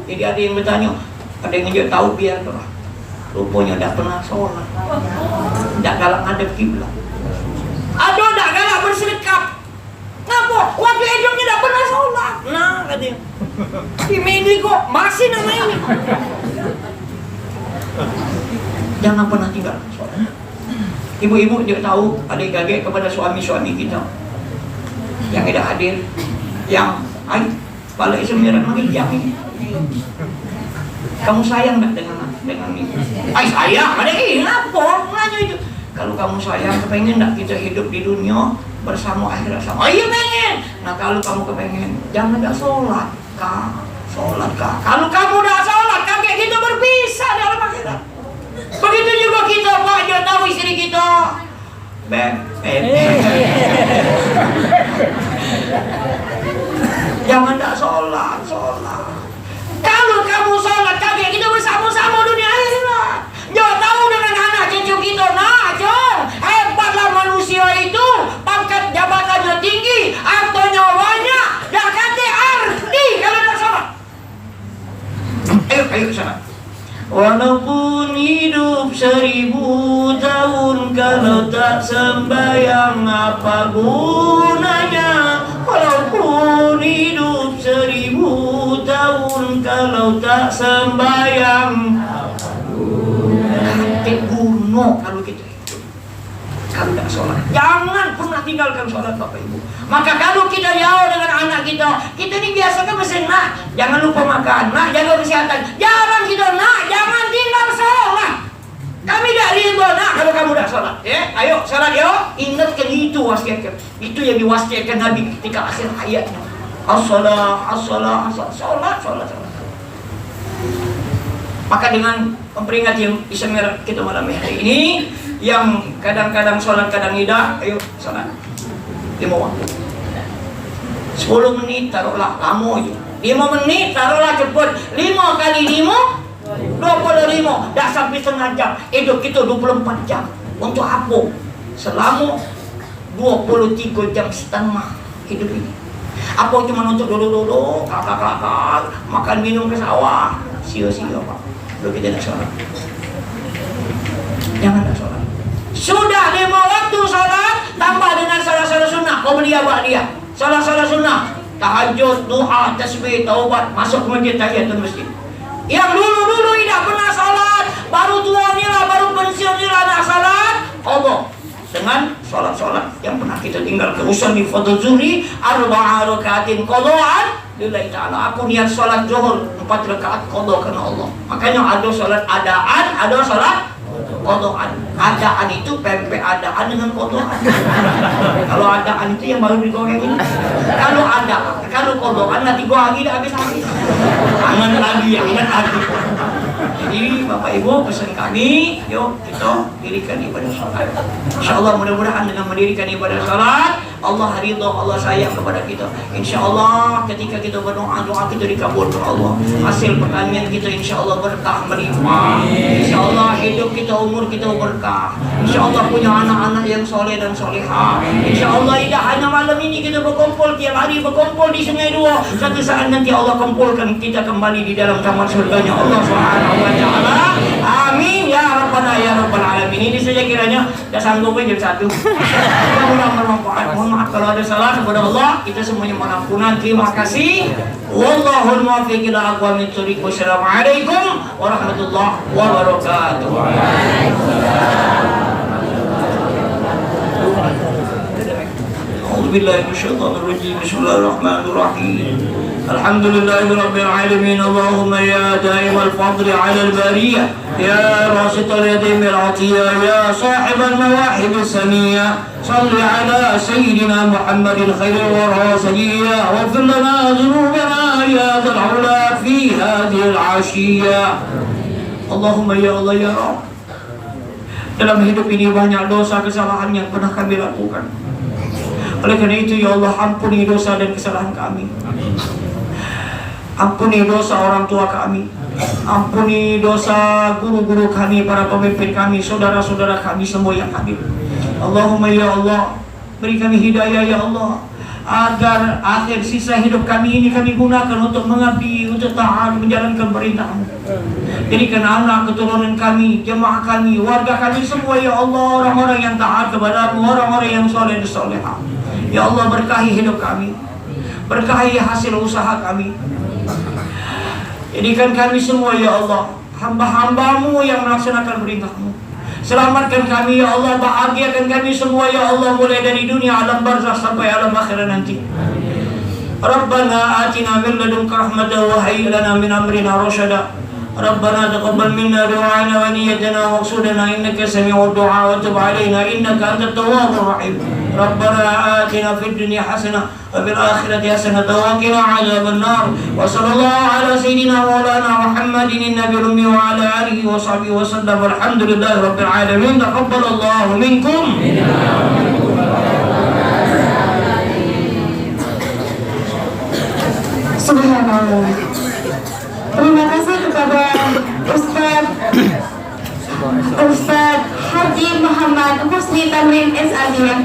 Jadi ada yang bertanya, ada yang dia tahu biar lah. Rupanya tak pernah sholat, tak galak ngadep kiblat. Ada tak galak bersedekap. Kenapa? Waktu hidupnya tak pernah sholat. Nah katanya, ini kok masih nama ini. Jangan pernah tinggal sholat. Ibu-ibu juga tahu adik-adik kepada suami-suami kita yang tidak hadir, yang balik sembilan lagi yang ini. Kamu sayang tak dengan ini? Sayang, ada apa? Nanya itu. Kalau kamu sayang, kepengen tak kita hidup di dunia bersama akhirat sama? Iya pengen. Nah kalau kamu kepengen, jangan tak sholat kah? Sholat kah? Kalau kamu dah sholat, kakek kita berpisah dalam akhirat. Begitu juga kita, Pak, dia tahu istri kita. Jangan tak sholat. Kalau kamu sholat, kakek kita bersama-sama dulu. 1000 tahun kalau tak sembahyang apa gunanya? Walaupun hidup 1000 tahun kalau tak sembahyang hati bunuh kalau kita hidup kalau tak sholat. Jangan pernah tinggalkan sholat Bapak Ibu. Maka kalau kita jauh dengan anak kita ini biasakan mesin, nak jangan lupa makan, nak jaga kesehatan. Jangan kita, nak jangan tinggal sholat. Kami tidak ridho nak kalau kamu tidak sholat. Ayo sholat yo. Ingatkan itu wasiatkan. Itu yang diwasiatkan Nabi ketika akhir hayatnya. As-salah, as-salah, as-salah, sholat. Maka dengan memperingati yang istimewa kita malam hari ini, yang kadang-kadang sholat kadang tidak, ayo sholat 5 waktu. 10 menit taruhlah lama aja. 5 menit taruhlah cepat. 5 kali 5 25, dah sampai setengah jam. Hidup kita 24 jam. Untuk apa? Selama 23 jam setengah hidup ini. Apa cuma untuk duduk-duduk, kakak-kakak, makan minum ke sawah. Sia-sia Pak. Lalu kita nak sholat. Jangan nak sholat. Sudah 5 waktu sholat, tambah dengan salah-salah sunnah. Kau belia buat dia. Salah-salah sunnah. Tahajud, duha, tasbih, taubat, masuk ke masjid, tahiyatul masjid. Yang dulu-dulu tidak pernah salat, baru tua ni lah, baru pensiun ni lah nak salat, Allah dengan salat-salat yang pernah kita tinggal. Usolli fardhu zuhri 4 rakaatin qadaan lillahi ta'ala. Aku niat salat zuhur 4 rakaat qada karena Allah. Makanya ada salat adaan, ada salat qadaan. Adaan itu pempek adaan dengan qadaan. Kalau adaan itu yang baru digoreng ini. Kalau qadaan nanti gua lagi dah habis-habis. Jangan lagi. Jadi Bapak Ibu pesan kami, yuk kita dirikan ibadah salat. InsyaAllah mudah-mudahan dengan mendirikan ibadah salat, Allah ridha, Allah sayang kepada kita. InsyaAllah ketika kita berdoa, doa kita dikabulkan Allah. Hasil pertanian kita InsyaAllah berkah melimpah. InsyaAllah hidup kita, umur kita berkah. InsyaAllah punya anak-anak yang soleh dan solehah. InsyaAllah tidak hanya malam ini kita berkumpul, tiap hari berkumpul di Sungai Dua. Satu saat nanti Allah kumpulkan kita kembali di dalam kamar surganya Allah Subhanahu wa ta'ala. Amin ya Rabbana ya Rabbal Alamin. Ini saja kiranya dah sanggup jam 1. Mudah-mudahan bermanfaat. Mohon maaf kalau ada salah kepada Allah. Kita semuanya mohon ampunan. Terima kasih. Wallahul muwaffiq ila aqwamit thoriq. Wassalamualaikum warahmatullahi wabarakatuh. Billahi minasyaitonir rajim. Bismillahirrahmanirrahim. Alhamdulillahi rabbil alamin. Allahumma ya daimal fadli 'ala al-bariyah, ya rasital yadimil 'atiyah, ya sahibal mawahib as-samiyah. Shalli 'ala sayyidina Muhammadin khairil wara sayyidina wa ighfir lana dhunubana ya dzal 'ula fi hadhihi al-'ashiyah. Allahumma ya Allah ya Rabb. Dalam hidup ini banyak dosa kesalahan yang pernah kami lakukan. Oleh karena itu ya Allah, ampuni dosa dan kesalahan kami. Ampuni dosa orang tua kami. Ampuni dosa guru-guru kami, para pemimpin kami, saudara-saudara kami semua yang hadir. Allahumma ya Allah, beri kami hidayah ya Allah, agar akhir sisa hidup kami ini kami gunakan untuk mengabdi, untuk taat menjalankan perintah-Mu. Jadikan anak keturunan kami, jemaah kami, warga kami semua ya Allah, orang-orang yang taat kepada-Mu, orang-orang yang soleh dan solehah. Ya Allah, berkahi hidup kami, berkahi hasil usaha kami. Jadikan kami semua ya Allah hamba-hamba-Mu yang melaksanakan perintah-Mu. Selamatkan kami ya Allah, bahagiakan kami semua ya Allah, mulai dari dunia alam barzakh sampai alam akhirat nanti. Rabbana atina min ladunka rahmatan wa hayyi lana min amrina rasyada. Rabbana taqabbal minna du'ana wa niyyatana waqsudana innaka sami'ud du'a wa tub 'alaina innaka antat tawwabur rahim. Rabbana atina fid dunya hasanah wa fil akhirati hasanah wa qina 'adzaban nar. Wa sallallahu ala sayyidina maulana Muhammadin nabiyil ummi wa ala alihi wa sahbihi wa sallam. Alhamdulillahi rabbil alamin. Taqabbalallahu minkum. Subhanallah. Terima kasih kepada Ustaz Haji Muhammad Husni Tamrin SAD yang